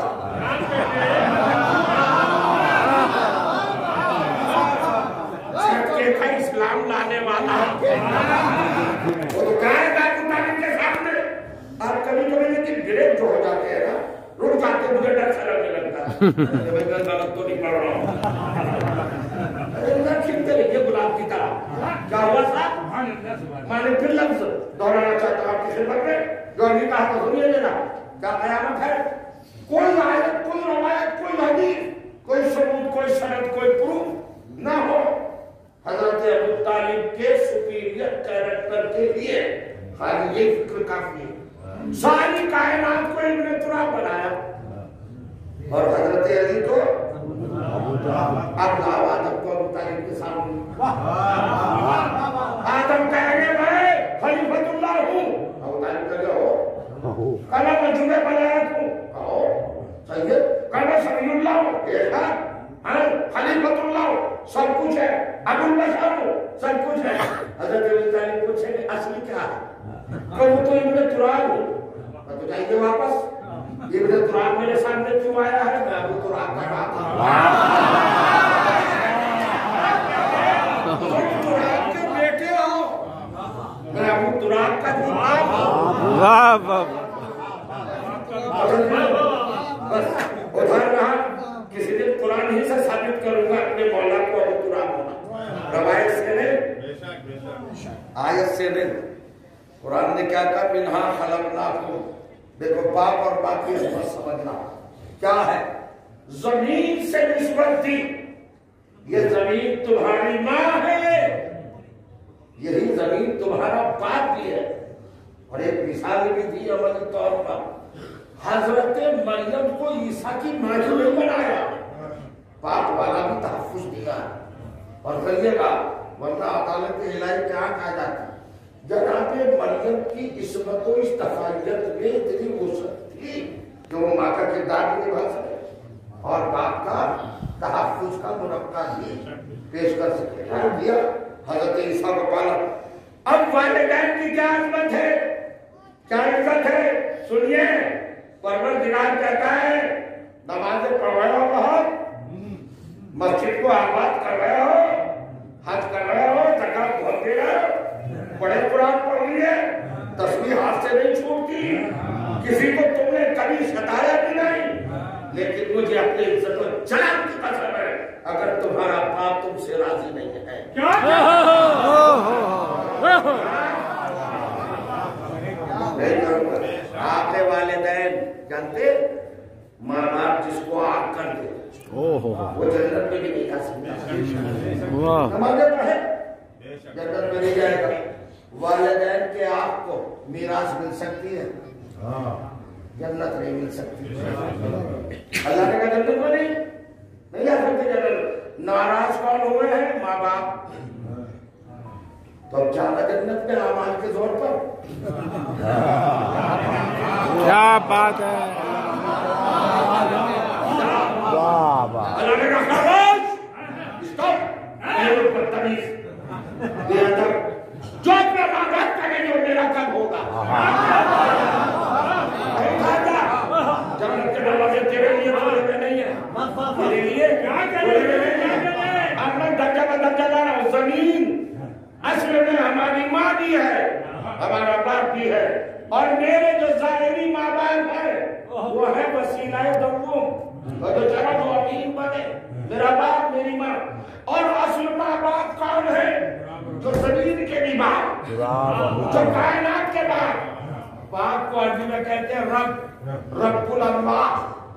چھٹکے کا اسلام لانے والا، وہ تو کہے گا ابو طالب کے سامنے. آپ کبھی کبھی لیکن بریک جو ہو جاتے ہیں نا، رک جاتے، مجھے ڈر سے لگنے لگتا ہے میں غلط تو نہیں پڑھ رہا ہوں. کھلتے رہیے گلاب کی طرح. کیا ہوا صاحب؟ میں نے پھر لفظ دہرانا چاہتا ہوں آپ کی خدمت میں، جو نہیں کہا تو سنیے لینا. کیا قیامت ہے؟ کوئی آیت، کوئی روایت، کوئی حدیث، کوئی ثبوت، کوئی سند، کوئی پروف نہ ہو حضرت ابو طالب کے سپیریئر کیریکٹر کے لیے خالی یہ فکر کافی ہے. ساری کائنات کو ابن تراب بنایا اور حضرت علی کو اب لاؤ آدم کو ابو طالب کے سامنے. آدم کہیں گے میں خلیفۃ اللہ ہوں، ابو طالب کہے ہو. کہنا میں جمعہ بنایت ہوں، کہو سید. کہنا سبی اللہ ہوں، ایسا خلیفۃ اللہ ہوں، سب کچھ ہے. ابو البشر ہوں، سب کچھ ہے. حضرت ابو طالب پوچھیں گے اصلی کیا ہے؟ کہ وہ تو ابن تراب ہوں. تو جائیے واپس. ابن تراب میرے سامنے کیوں آیا ہے؟ میں ابو تراب کا بات ہوں. تراب کے بیٹے ہو، میں ابو تراب کا جواب ہوں. واہ واہ. بس ادھر رہا. کسی دن قرآن ہی سے ثابت کروں گا اپنے مولا کو ابو تراب ہونا، روایت سے نہیں، آیت سے نہیں. قرآن نے کیا کہا؟ منہا خلقناکم دیکھو باپ اور باپ کی نسبت سمجھنا کیا ہے. زمین سے نسبت تھی. یہ زمین تمہاری ماں ہے, یہی زمین تمہارا باپ بھی ہے. اور ایک مثال بھی دی عملی طور پر, حضرت مریم کو عیسیٰ کی ماں نے بنایا, باپ والا بھی تحفظ دیا. اور کہیے گا ورنہ عدالت الہی کیا کہا جاتا, جناب مریم کی عصمت و استفادیت میں اتنی وسعت تھی کہ وہ ماں کا کردار بھی نبھا سکے اور باپ کا تحفظ کا منقع بھی پیش کر سکے. دیا حضرت عیسیٰ کو پالا. اب والدین کی کیا عظمت ہے, کیا عزت ہے, سنیے. پروردگار کہتا ہے نمازیں پڑھ رہے ہو, بہت مسجد کو آباد کر رہے ہو, حج کر رہے ہو, زکات بہت دے رہے ہو, بڑے قرآن پڑھ لیے, تسبیح ہاتھ سے نہیں چھوٹتی, کسی کو تم نے کبھی ستایا بھی نہیں, لیکن مجھے اپنی عزت و جلال کی قسم ہے اگر تمہارا باپ تم سے راضی نہیں ہے. آپ کے والدین جانتے, ماں باپ جس کو آگ کر دے وہ جنت میں بھی نہیں جا سکتا. نمازیں پڑھے جنت میں نہیں جائے گا. والدین کے آپ کو میراث مل سکتی ہے, جنت نہیں مل سکتی. اللہ نے کہا جنت میں نہیں جا سکتے جنت. ناراض کون ہوئے ہیں, ماں باپ. تو اب جانا جنت میں اعمال کے زور پر. کیا بات ہے. اللہ نے کہا خاموش, اسٹاپ, بدتمیز, بے ادب, جو اپنا ماں باپ کا نہیں وہ میرا کب ہوگا. جنت کے دروازے تیرے لیے کھولے ہوئے نہیں ہیں, میرے لیے کھولے ہوئے نہیں ہیں. اب میں درجہ بدرجہ لا رہا ہوں. زمین اصل میں ہماری ماں بھی ہے, ہمارا باپ بھی ہے, اور میرے جو ظاہری ماں باپ ہے وہ ہے وسیلہ دوم, اور جو چاہا وہ امین بنے, میرا باپ میری ماں. اور اصل ماں باپ کون ہے, جو زمین کے بھی باپ, جو کائنات کے باپ. باپ کو عربی میں کہتے ہیں رب, رب الارواح.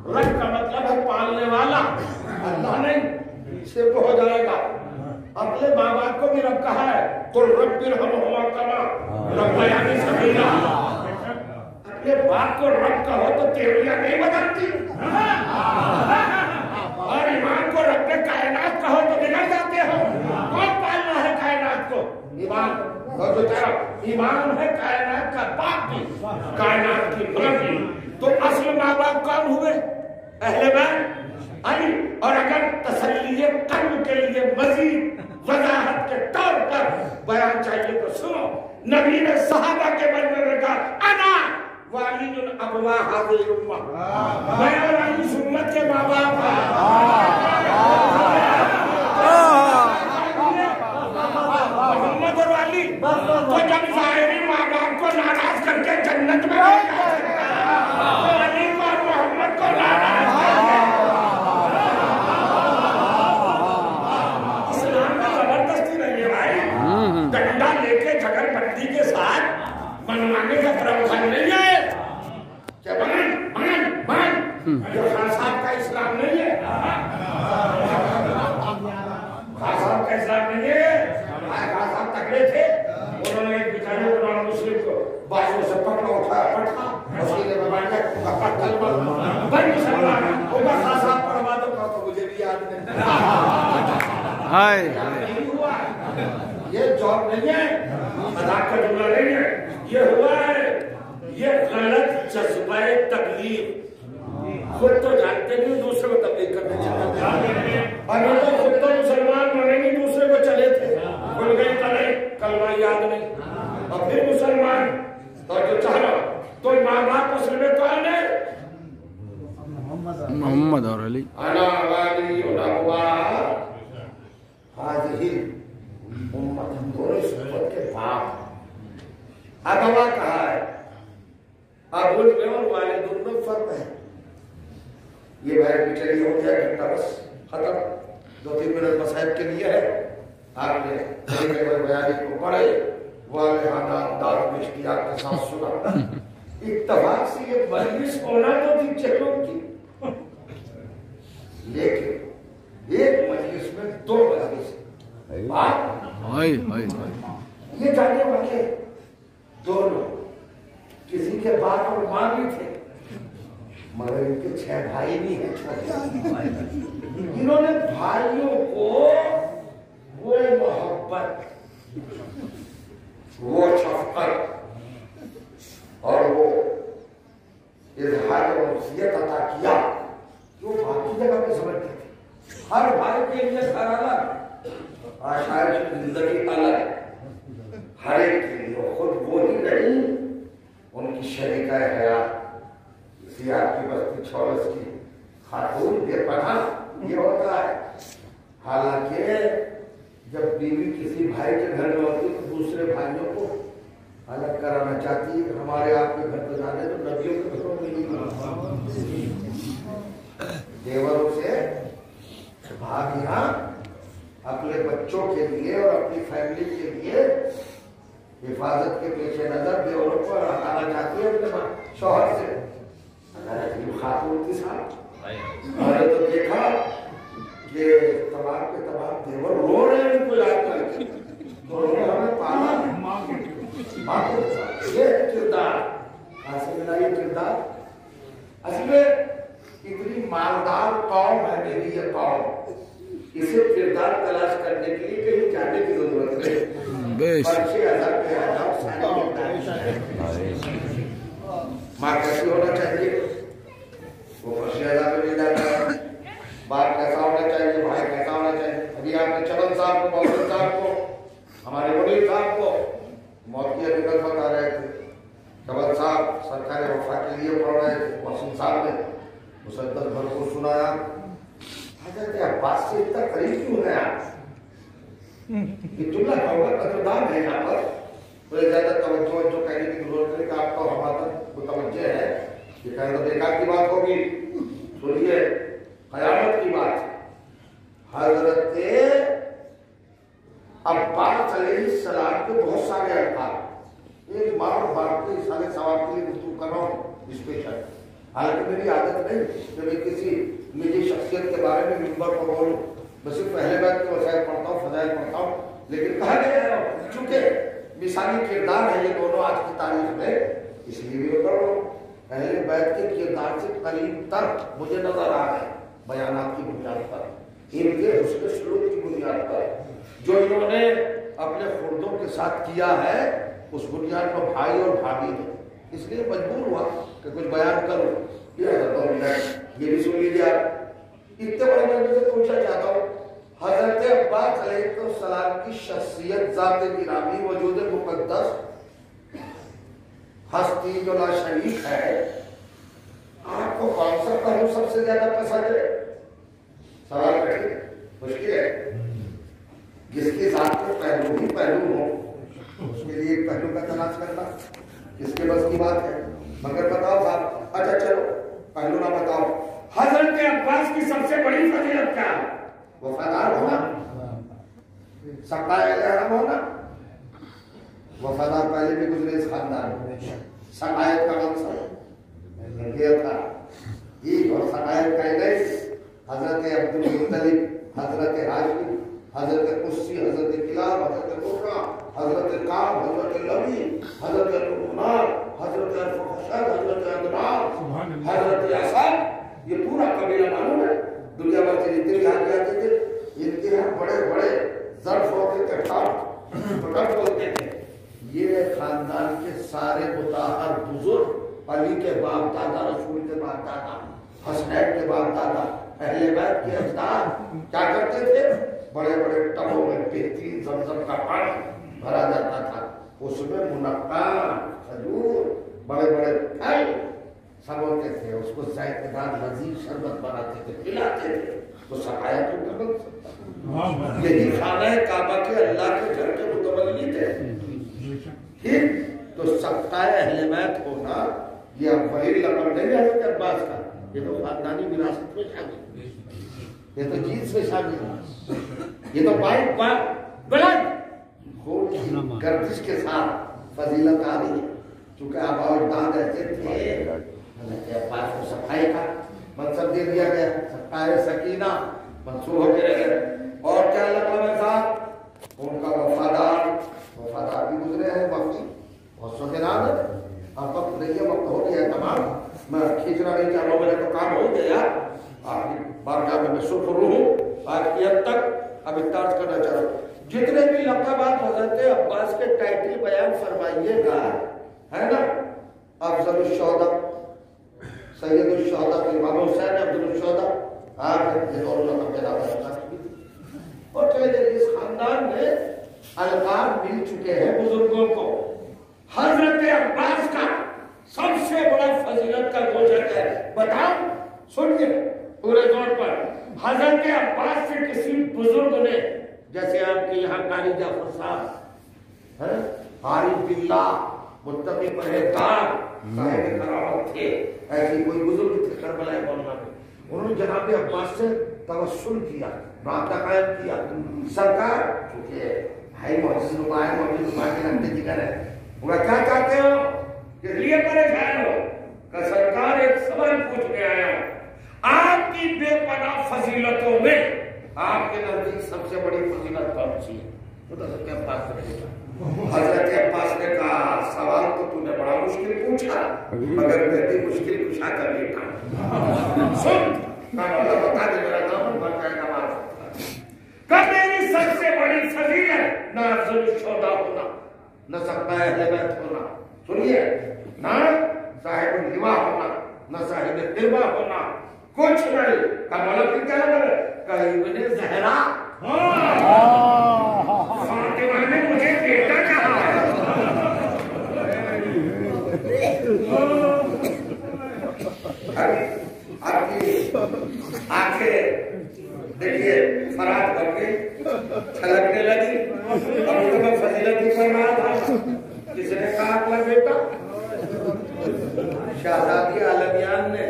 رب کا مطلب ہے پالنے والا, اللہ نہیں, اس سے ہو جائے گا. اپنے ماں باپ کو بھی رب کہا ہے, قل رب ارحمہما کما ربیانی صغیرا. اپنے باپ کو رب کہو تو تیوریاں نہیں بدلتی, اور ایمان کو رب کائنات کہو تو بگڑ جاتے ہو. کون پالنا ہے کائنات کو, ایمان. اور جو تیرا ایمان ہے کائنات کا باپ بھی, کائنات کی ماں بھی. تو اصل ماں باپ کون ہوئے, اہل بیت علی. اور اگر تسلی قلب کے لیے مزید وضاحت کے طور پر بیان چاہیے تو سنو. نبی نے صحابہ کے بارے میں کہا انا والی ابوا هذه الامه, میں اور اس امت کے ماں باپ ہیں. محمد اور علی تو جب ظاہری ماں باپ کو ناراض کر کے جنت میں نہیں جا سکتا, تو علی کو اور محمد کو ناراض کر کے اسلام میں زبردستی نہیں ہے بھائی. ڈنڈا لے کے جھگڑ بندی کے ساتھ منوانے کا پروان نہیں ہے کہ یہ خان صاحب کا اسلام نہیں ہے. خان صاحب کا اسلام نہیں ہے. خان صاحب تکڑے تھے, انہوں نے ایک بیچارے کو نان مسلم کو بازو سے پکڑا اٹھایا, پٹھا مسیح نے بتایا کلمہ بن مسلمان وہ خان صاحب پڑھوا دو, کہا تو مجھے بھی یاد نہیں. یہ جاب نہیں ہے, مذاق کا جملہ نہیں ہے, یہ ہوا ہے. یہ غلط جذبہ تبلیغ, خود تو جانتے نہیں دوسرے کو تبلیغ کرنے چاہتے, اور یہ تو خود تو مسلمان بنے نہیں دوسرے کو چلے تھے, بھول گئے تلے کلمہ یاد نہیں, اور پھر مسلمان. اور جو چاہنا تو ماں باپ اصل میں کون ہے, محمد اور علی. انا والی الابوا هذه امت, ہم دونوں اس امت کے باپ. ابوا کہا ہے, ابو میں اور والدین میں فرق ہے. یہ بھائی پیچھے نہیں ہو گیا گھنٹہ بس ختم, 2-3 منٹ مسائب کے لیے ہے. آپ نے بیانی کو پڑھے, والہانہ انداز میں اشتیاق کے ساتھ سنا. اتفاق سے یہ مجلس ہونا تو تھی چلو کی، لیکن ایک مجلس میں دو مجلس یہ جانے والے دونوں کسی کے باپ اور ماں بھی تھے، مگر ان کے 6 بھائی بھی ہیں۔ انہوں نے بھائیوں کو وہ محبت، وہ شفقت اور وہ اظہار وصیت عطا کیا جو باقی جگہ پہ سمجھتے تھے۔ ہر بھائی کے لیے گھر الگ، آشائش کی زندگی الگ، ہر ایک کے لیے خود وہی نہیں، ان کی شریکہ حیات سیاح کی بستی چھولس کی خاتون بے پناہ یہ ہوتا ہے۔ حالانکہ جب بیوی کسی بھائی کے گھر میں ہوتی تو دوسرے بھائیوں کو الگ کرانا چاہتی ہے، ہمارے آپ کے گھر پہ جانے تو نبیوں کے گھروں میں نہیں، دیوروں سے بھابیاں اپنے بچوں کے لیے اور اپنی فیملی کے لیے حفاظت کے پیش نظر دیوروں کو ہٹانا چاہتی ہے اپنے شوہر سے۔ خاتون کے ساتھ میں نے تو دیکھا کہ تمام کے تمام دیور رو رہے ہیں ان کو یاد کر کے، دونوں نے ہمیں پالا ماں کے ساتھ۔ یہ کردار کہاں سے ملا؟ یہ کردار اصل میں اتنی مالدار قوم ہے میری یہ قوم، اسے کردار تلاش کرنے کے لیے کہیں جانے کی ضرورت نہیں۔ 6,000 پہ آ جاؤ، ماں کیسی ہونا چاہیے وہ 6,000 پہ مل جاتا ہے، باپ کیسا ہونا چاہیے، بھائی کیسا ہونا چاہیے۔ ابھی آپ نے چمن صاحب کو، محسن صاحب کو، ہمارے ولی صاحب کو موت کی حقیقت بتا رہے تھے۔ چمن صاحب سرکار وفا کے لیے پڑھ رہے تھے، محسن صاحب نے مسدس بھر کو سنایا۔ حضرت عباس سے اتنا قریب کیوں ہے آپ؟ یہ جملہ کہوں گا قدردان ہے یہاں پر، بڑے زیادہ توجہ جو کہنے کی ضرورت نہیں کہ آپ کو ہمارا متوجہ ہے، یہ کہنا بیکار کی بات ہوگی۔ سنیے، قیامت کی بات ہے۔ حضرت عباس علیہ السلام کے بہت سارے الفاظ، ایک ماں اور باپ کے سارے ثواب کے لیے گفتگو کر رہا ہوں اسپیشل۔ حالانکہ میری عادت نہیں کہ میں کسی نجی شخصیت کے بارے میں منبر پر بولوں، میں صرف پہلے بیت کے وسائل پڑھتا ہوں، فضائل پڑھتا ہوں، لیکن کہا گیا ہے چونکہ مثالی کردار ہے یہ دونوں آج کی تاریخ میں، اس لیے بھی بتا رہا ہوں۔ اہل بیت کے کردار سے قریب تر مجھے نظر آ رہے بیانات کی بنیاد پر، ان کے حسن سلوک کی بنیاد پر، جو انہوں نے اپنے خردوں کے ساتھ کیا ہے، اس بنیاد پر بھائی اور بھابھی نے اس لیے مجبور ہوا کہ کچھ بیان کروں۔ یہ بھی سن لیجیے آپ۔ اتنے بڑے میں سے پوچھنا چاہتا ہوں، حضرت عباس علیہ السلام کی شخصیت، ذات گرامی، وجود مقدس، ہستی جو لا شریک ہے، آپ کو کون سا پہلو سب سے زیادہ پسند ہے؟ سوال کٹھن مشکل ہے، جس کی ذات کے پہلو ہی پہلو ہو اس کے لیے ایک پہلو کا تلاش کرنا کس کے بس کی بات ہے؟ مگر بتاؤ صاحب، اچھا چلو پہلو نہ بتاؤ، حضرت عباس کی سب سے بڑی فضیلت کیا ہے؟ وفادار ہونا، سقائے احرام ہونا۔ وفادار پہلے بھی گزرے اس خاندان میں، سقائیت کا مقصد یہ تھا، عید اور سقائیت کا عید، حضرت عبدالمطلب، حضرت ہاشم، حضرت قصی، حضرت کلاب، حضرت مرہ، حضرت کعب، حضرت لبی، حضرت نعمان، حضرت ارفخشد، حضرت عدنان، حضرت اسد، یہ پورا قبیلہ معلوم ہے۔ دنیا بھر سے جتنے یہاں جاتے تھے، ان کے یہاں بڑے بڑے ظرف ہوتے تھے، پکڑ بولتے تھے۔ یہ خاندان کے سارے مطہر بزرگ، علی کے باپ دادا، رسول کے باپ دادا، حسنین کے باپ دادا، اہل بیت کے اجداد کیا کرتے تھے؟ بڑے بڑے ٹبوں میں بہترین زمزم کا پانی بھرا جاتا تھا، اس میں منقع کھجور، بڑے بڑے پھل سب ہوتے تھے، اس کو ذائقے دار لذیذ شربت بناتے تھے، پلاتے تھے، تو سقایا تو کر بن سکتا۔ یہی خانہ کعبہ کے اللہ کے گھر کے متولی تھے۔ پھر تو سقائے اہل بیت ہونا یہ وہی لقب نہیں ہے حضرت عباس کا، یہ تو خاندانی وراثت میں شامل ہے، یہ تو جینس میں شامل ہے، یہ تو بلند خون کی گردش کے ساتھ فضیلت آ رہی ہے۔ چونکہ آبا و اجداد ایسے تھے حضرت عباس کو صفائی کا منصب دے دیا گیا، سرکار سکینہ منصوب ہو کے رہے، اور کیا اللہ تعالیٰ صاحب ان کا وفادار بھی گزرے ہیں، وقت بہت سوچناد ہے، اور وقت نہیں ہے، وقت ہو گیا ہے تمام، میں کھینچنا نہیں چاہ رہا ہوں، میرے تو کام ہو گیا، آپ کی بارگاہ میں سرخرو ہوں آج کی حد تک، اب اطلاع کرنا چاہ رہا ہوں جتنے بھی لقبات حضرت عباس کے ٹائٹل بیان فرمائیے گا، ہے نا، افضل الشہداء، سید الشہداء، امام حسین افضل الشہداء، آپ یہ دور لقب پیدا کرتا ہے، اور چلے اس خاندان میں القاب مل چکے ہیں بزرگوں کو۔ حضرت عباس کا سب سے بڑا فضیلت کا گوشہ ہے، بتاؤ سنیے پورے طور پر، حضرت عباس سے کسی بزرگ نے، جیسے آپ کے یہاں قاری جعفر صاحب عارف باللہ متقی پرہیزگار صاحب کرامت تھے، ایسی کوئی بزرگ تھے کربلا مولا میں، انہوں نے جناب عباس سے توسل کیا، رابطہ قائم کیا، سرکار چونکہ ہے معجز نما ہے، معجز نما کے نمتے جگر ہے، انہوں کیا چاہتے ہو کہ لیے پریشان ہو کہ سرکار ایک سوال پوچھنے آیا ہوں، آپ کی بے پناہ فضیلتوں میں آپ کے نزدیک سب سے بڑی فضیلت کون سی ہے؟ حضرت عباس نے کہا، حضرت عباس نے کہا سوال تو نے بڑا مشکل پوچھا، مگر میں بھی مشکل کشا کر بیٹھا سن، بتا دے میرا نام بن جائے گا کہ میری سب سے بڑی فضیلت نہ افضل الشہداء ہونا، نہ سقہ اہل بیت ہونا، سنیے، نہ صاحب اللواء ہونا، نہ صاحب قربہ ہونا، کچھ نہیں، کہ مولا پھر کیا لگا کہ ابن زہرا فاطمہ نے مجھے بیٹا کہا ہے، آپ کی آنکھیں دیکھیے فرات کر کے چھلکنے لگی، اب تو میں فضیلت ہی فرما تھا، کس نے کہا اپنا بیٹا؟ شہزادی عالمیان نے،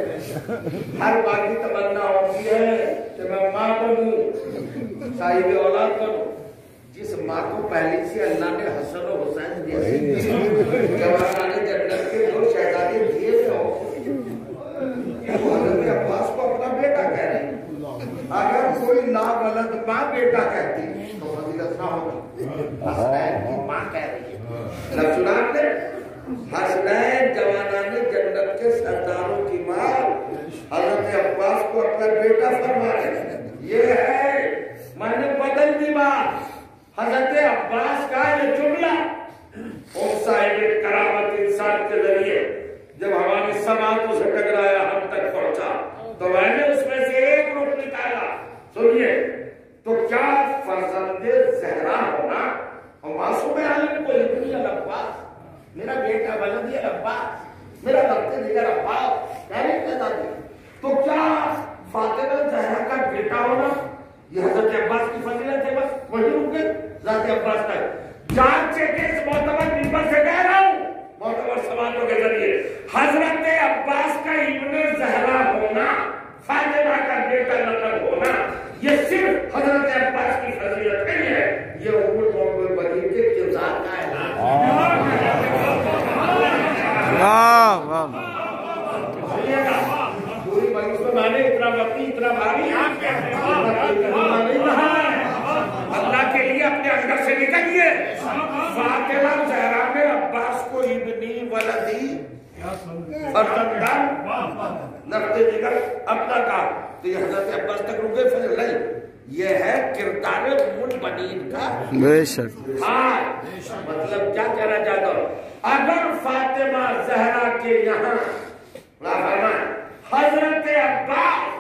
ہر باقی تمنا ہوتی ہے کہ میں ماں بنوں، صاحب اولاد بنوں، جس ماں کو پہلی سے اللہ نے حسن و حسین دیے، جوانان جنت کے دو شہزادی دیے تھے، حضرت عباس کو اپنا بیٹا کہہ رہے ہیں، اگر کوئی ناولد ماں بیٹا کہتی تو فضیلت نہ ہوتی، حسنین کی ماں کہہ رہی ہے، لفظ سنآپ نے، حسنین جوانان جنت کے سرداروں کی ماں حضرت عباس کو اپنا بیٹا فرما رہے ہیں، یہ ہے، میں نے بدل دی بات، حضرت عباس کا یہ جملہ اس صاحب کرامت انسان کے ذریعے جب ہماری سماعتوں سے ٹکرایا ہم تک پہنچا تو میں نے اس میں سے ایک رخ نکالا، سنیے، تو کیا فرزند زہرا ہونا اور معصوم عالم کو ابن عباس، میرا بیٹا ولدی عباس، میرا وقت دیگر عباس کہنے کے دادی، تو کیا فاطمہ زہرا کا بیٹا ہونا یہ حضرت عباس کی فضیلت ہے؟ بس وہی رک گئے ذات عباس تک، جانچے کے اس معتبر منبر سے کہہ رہا ہوں، معتبر سماعتوں کے ذریعے، حضرت عباس کا ابن زہرا ہونا، فاطمہ کا بیٹا لقب ہونا، یہ صرف حضرت عباس کی فضیلت نہیں ہے، یہ امور مومن بنی کے کردار کا اعلان ہے۔ پوری مجلس میں میں نے اتنا وقتی اتنا بھاری نہیں کہا، اللہ کے لیے اپنے اندر سے نکلیے، فاطمہ زہرا نے عباس کو ابنی ولدی فرزندان نقطے دیگر اپنا کہا، تو یہ حضرت عباس تک رکے پھر نہیں، یہ ہے کردار منبنین کا بے شک، ہاں، مطلب کیا کہنا چاہتا ہوں، اگر فاطمہ زہرا کے یہاں حضرت عباس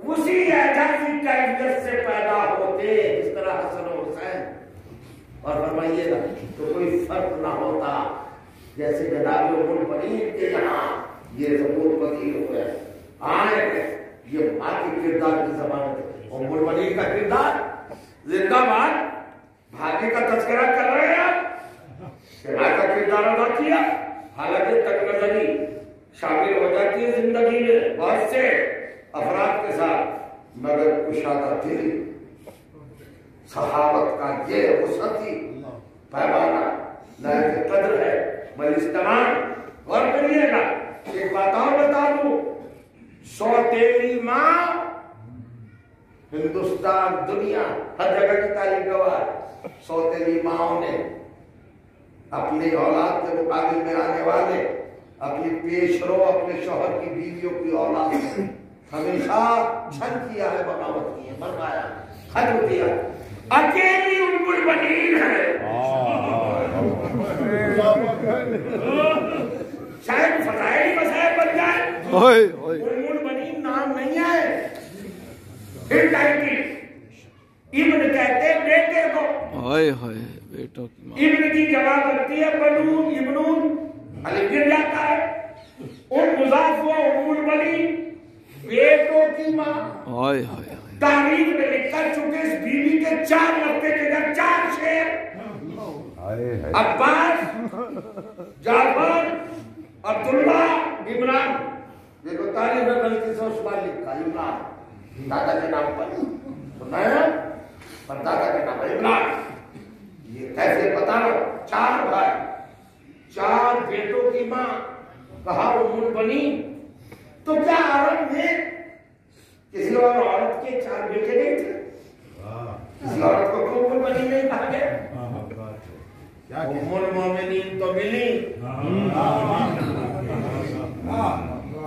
اسی اعجازی کیفیت سے پیدا ہوتے جس طرح حسن و حسین، اور فرمائیے گا تو کوئی فرق نہ ہوتا، جیسے جناب منبنین کے یہاں یہ ثبوت پذیر ہوئے آئے، یہ ماں کی کردار کی ضمانت ہے، اور منبنین کا کردار زندہ باد، بھاگے کا تذکرہ کر رہے ہیں آپ، ماں کا کردار ادا کیا، حالانکہ تک نظری شامل ہو جاتی ہے زندگی میں بہت سے افراد کے ساتھ، مگر کشادہ دل صحابت کا یہ وسعتی پیمانہ لائق قدر ہے، مجلس تمام اور کریے گا ایک بات اور بتا دوں، سوتیلی ماں ہندوستان دنیا ہر جگہ کی تعلیم گواہ، سوتیلی ماؤں نے اپنی اولاد کے مقابل میں آنے والے اپنی پیش رو اپنے شوہر کی بیویوں کی اولاد نے ہمیشہ چھن کیا ہے، بغاوت کی ہے، مروایا، ختم کیا۔ اکیلی ام البنین ہے، شاید فضائل مسائل بن جائے، ام البنین نام نہیں ہے، پھر ٹائٹل ابن کہتے ہیں بیٹے کو، بیٹوں کی ماں، ابن کی جمع کرتی ہے بنون، ابنون علی گر جاتا ہے، ام مضاف ہوا ام البنین بیٹوں کی ماں۔ تاریخ میں لکھ کر چکے اس بیوی کے 4 لفظے کے اندر 4 شعر، عباس، جعفر، عبداللہ، عمران۔ دیکھو تاریخ میں غلطی سے عثمان لکھا عمران، دادا کے نام پر سنا ہے، پر دادا کے نام پر عمران۔ یہ کیسے بتا رہا ہوں، 4 بھائی 4 بیٹوں کی ماں، کہا ام البنین، تو کیا عرب میں کسی اور عورت کے 4 بیٹے نہیں تھے؟ کسی عورت کو ام البنین نہیں کہا گیا؟ ام المومنین تو ملی،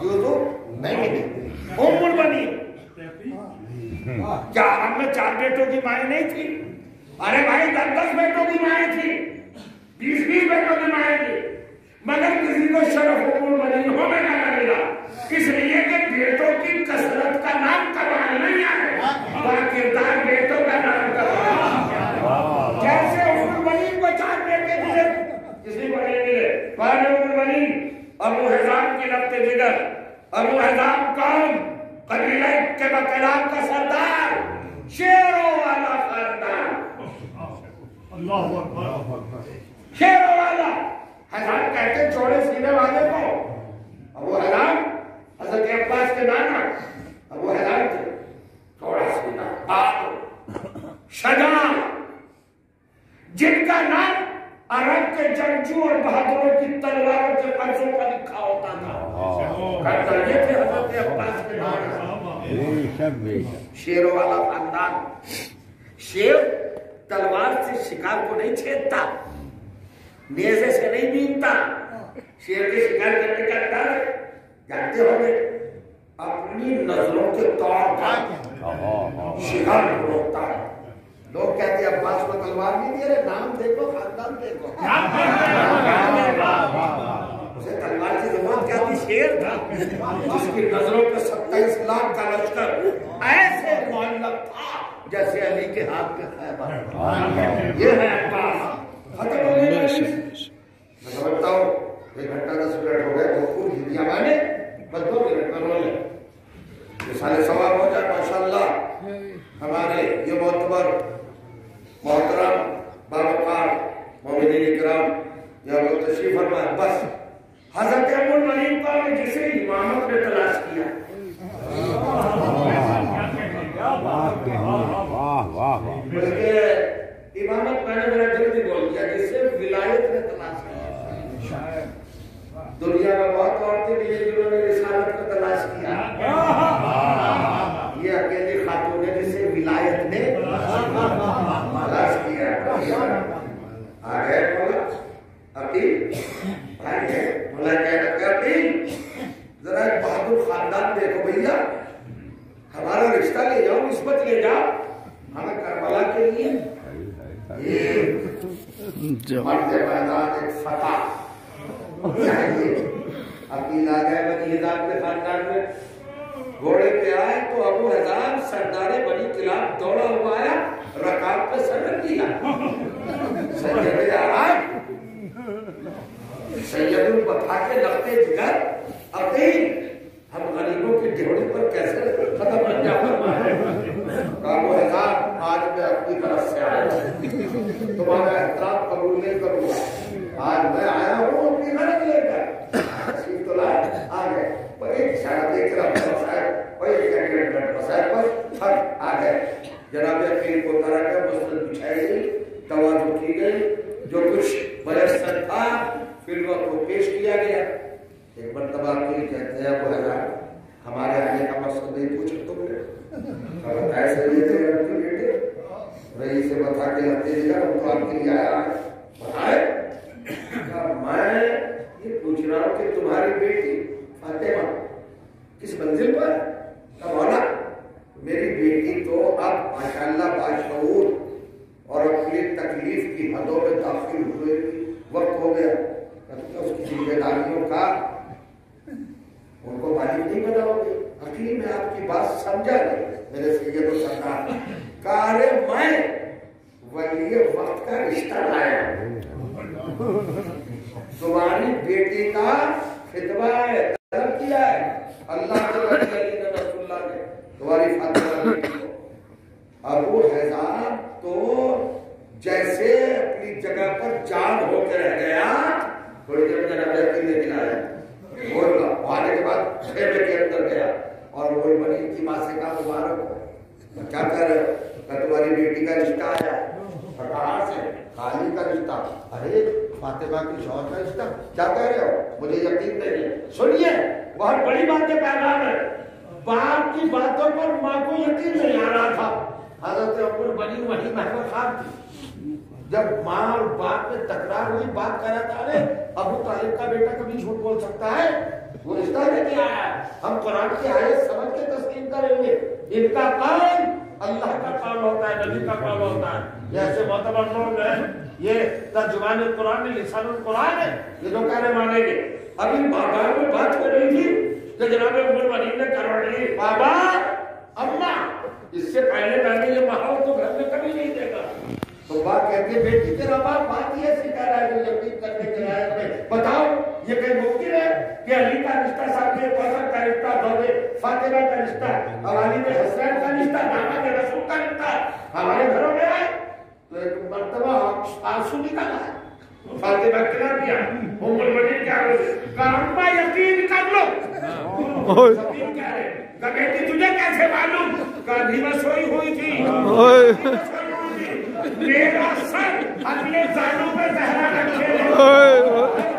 یوسف نہیں ملی، ام البنین۔ کیا عرب میں 4 بیٹوں کی مائیں نہیں تھی؟ ارے بھائی 10 بیٹوں کی مائیں تھی، 20 بیٹوں کی مائیں تھی، مگر کسی کو شرف ام البنین ہونے کا نہ ملا، اس لیے کہ بیٹوں کی کثرت کا نام کمال نہیں ہے، باکردار بیٹوں کا نام کمال۔ جیسے ام البنین کو 4 بیٹے ملے، کسی کو نہیں ملے، پہلے ام البنین ابو حزام کی لفظ جگر، ابو حزام کون؟ قبیلہ کے بکلام کا سردار، شیروں والا خاندان، شیروں والا۔ حضرت کہتے چوڑے سینے والے کو، ابو حرام حضرت عباس کے نانا ابو حرام تھے، چوڑا سینہ، بہادر، شجاع، جن کا نام عرب کے جنگجو اور بہادروں کی تلواروں کے پرچوں پر لکھا ہوتا تھا۔ یہ تھے حضرت عباس کے نانا، شیروں والا خاندان۔ شیر تلوار سے شکار کو نہیں چھیدتا، نیزے سے نہیں بینتا، شیر کے شکار کرنے کا ڈر جانتے ہو گے، اپنی نظروں کے طور پر شکار کو روکتا ہے۔ لوگ کہتے ہیں عباس کو تلوار نہیں دی، نام دیکھو، خاندان دیکھو، اسے تلوار کی ضرورت کیا تھی؟ شیر تھا، اس کی نظروں پہ 27 لاکھ کا لشکر ایسے معلق تھا جیسے علی کے ہاتھ کے خیبر۔ یہ ہے عباس۔ ختم ہو گئی، میں سمجھتا ہوں 1 گھنٹہ 10 منٹ ہو گئے، بہت ہندیاں مانے، بس 2 منٹ میں رو لیں، یہ سارے ثواب ہو جائے ماشاءاللہ۔ ہمارے یہ معتبر محترم باوقار مومنین اکرام یہاں کو تشریف فرمائے۔ بس حضرت ام البنین کو جسے امامت نے تلاش کیا، بلکہ امامت میں نے میرا جلدی بول دیا، جسے ولایت نے تلاش کیا۔ دنیا میں بہت عورتیں بھی ہیں جنہوں نے رسالت کو تلاش کیا، یہ اکیلی خاتون ہے جسے ولایت نے تلاش کیا۔ آگے مولا عقیل، آگے مولا کہنا کرتی، ذرا ایک بہادر خاندان دیکھو بھئیہ، ہمارا رشتہ لے جاؤ، نسبت لے جاؤ ہمیں کربلا کے لیے۔ مرد میدان ایک فتح چاہیے۔ عقیل آ گئے بنی حزام کے خاندان میں، گھوڑے پہ آئے تو ابو حزام سردار بنی کلاب دوڑا ہوا آیا، رکاب پہ سرن دیا، سید آرام سید البطا کے لگتے جگر عقیل، ہم غریبوں کی ڈھوڑی پر کیسے ختم بن جاتا ہے؟ ابو حزام آج میں اپنی طرف سے آیا ہوں، تمہارا احترام قبول نہیں کروں گا، آج میں آیا ہوں اپنی گھر لے کر تشریف تو لائے، آ گئے ایک اشارہ دے کر اپنے مسائل مسائل پر ہر آ گئے۔ جناب عقیل کو اتارا گیا، مسند بچھائی گئی، تواضع کی گئی، جو کچھ میسر تھا فی الوقت کو پیش کیا گیا۔ ایک مرتبہ کوئی کہتے ہیں وہ حضرت ہمارے آنے کا مقصد نہیں پوچھ تو ایسے لیے تھے لڑکی بیٹے رہی سے بتا کے لگتے دیگا وہ تو آپ کے لیے آیا ہے میں یہ پوچھ رہا ہوں کہ تمہاری بیٹی فاطمہ کس منزل پر مولا میری بیٹی تو اب ماشاءاللہ باشعور اور اپنی تکلیف کی حدوں میں داخل ہوئے وقت ہو گیا اس کی ذمہ داریوں کا ان کو معلوم نہیں بتاؤ گے حقیقی میں آپ کی بات سمجھا نہیں میرے سید و سرکار کارے میں ولی وقت کا رشتہ لایا تمہاری بیٹی کا خطبہ ہے طلب کیا ہے اللہ کے رسول اللہ نے تمہاری فاطمہ بیٹی کو ابو حذام تو جیسے اپنی جگہ پر جان ہو کے رہ گیا تھوڑی دیر میں جناب یقین نے دلایا اور آنے کے بعد خیمے کے اندر گیا اور وہ بنی کی ماں سے کہا مبارک ہو کیا کہہ رہے ہو کہ تمہاری بیٹی کا رشتہ آیا کہاں سے خالی کا رشتہ ارے فاطمہ کی شوہر کا رشتہ کیا کہہ رہے ہو مجھے یقین نہیں ہے سنیے بہت بڑی بات کے پیغام ہے باپ کی باتوں پر ماں کو یقین نہیں آ رہا تھا حضرت ام البنین وحی محمد خان تھی جب ماں اور باپ میں تکرار ہوئی بات کہہ رہا تھا ارے ابو طالب کا بیٹا کبھی جھوٹ بول سکتا ہے وہ رشتہ لے کے آیا ہم قرآن کی آیت سمجھ کے تسلیم کریں گے ان کا قول اللہ کا قول ہوتا ہے نبی کا قول ہوتا ہے یہ ایسے معتبر لوگ ہیں یہ ترجمان قرآن لسان القرآن ہے یہ لوگ کہنے مانیں گے ابھی بابا میں بات ہو رہی تھی کہ جناب ام البنین نے کروا لی بابا اماں اس سے پہلے میں نے یہ ماحول تو گھر میں کبھی نہیں دیکھا تو بات کہتے ہیں بیٹی تیرا باپ بات یہ سکھا رہا ہے جو یقین کرنے کے لائق میں بتاؤ یہ کہیں ممکن ہے کہ علی کا رشتہ ساتھ پسند کا رشتہ دودے فاطمہ کا رشتہ علی میں حسین کا رشتہ داما کے رسول کا رشتہ ہمارے گھروں میں آئے تو ایک مرتبہ آنسو نکالا ہے فاطمہ کہا دیا ام البنین کیا کہا یقین کر لو یقین کہہ رہے کہ بیٹی تجھے کیسے معلوم کہ میں سوئی ہوئی تھی میرا سر اپنے زانوں پہ زہرا رکھے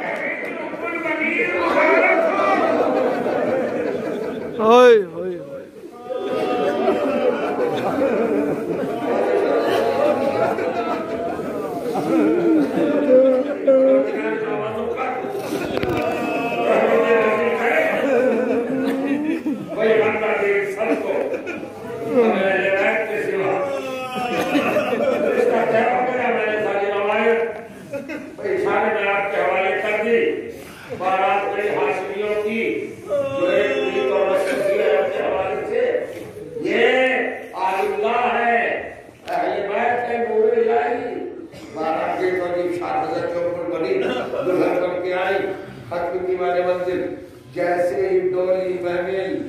جیسے ہی ڈولی محمل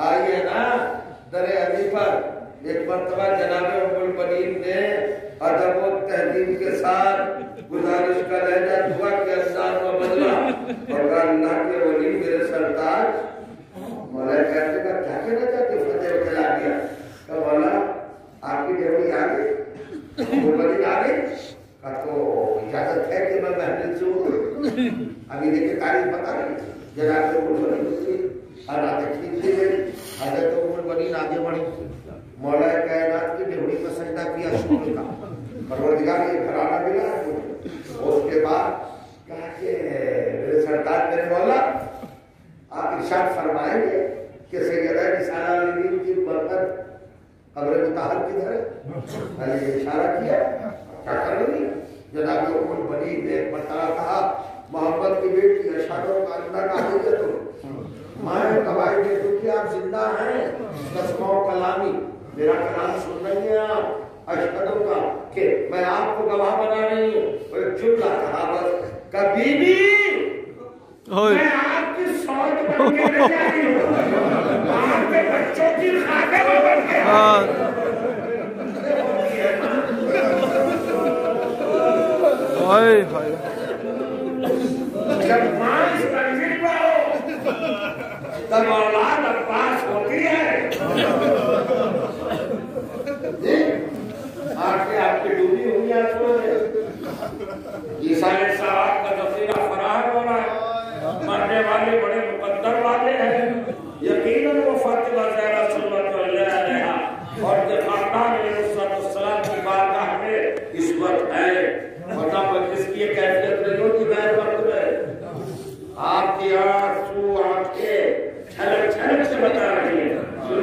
آئی ہے نا در علی پر ایک مرتبہ جناب ام البنین نے ادب و تہذیب کے ساتھ گزارش کا لہجہ دعا کے انداز میں بدلا اور اللہ کے ولی میرے سردار مولا کہتے کا کیا کہنا چاہتے فتح کے لا دیا کہ مولا آپ کی ڈیوٹی آ گئی ام البنین آ گئی کا تو اجازت ہے کہ میں محفل سے ہوں ابھی دیکھیں تاریخ بتا رہی جناب ام البنین حضرت ام البنین آگے بڑھی مولا کائنات کی ڈیوٹی پر سجدہ کیا شکر کا پروردگار یہ گھرانہ ملا ہے اس کے بعد کہا کہ میرے سرکار میرے مولا آپ ارشاد فرمائیں گے کہ سیدہ نساء العالمین کی برکت قبر مطہر کدھر ہے اشارہ کیا کیا کر رہی جناب ام البنین نے ایک مرتبہ کہا محمد کی بیٹی اشہد ان لا الہ الا اللہ میں گواہی دیتا ہوں کہ آپ زندہ ہیں قسم و کلامی میرا کلام سن رہی ہیں آپ اشہد کا کہ میں آپ کو گواہ بنا رہی ہوں اور ایک جملہ کہا بس کبھی بھی میں آپ کی سوچ بن کے نہیں آئی ہوں آپ کے بچوں کی خادم بن کے جب ماں اس منزل پر ہو تب اولاد عباس ہوتی ہے آپ کی ڈوبی ہوئی ہے عیسیٰ علیہ السلام کا تفسیرہ فراہم ہو رہا ہے مرنے والے بڑے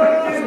25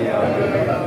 Yeah.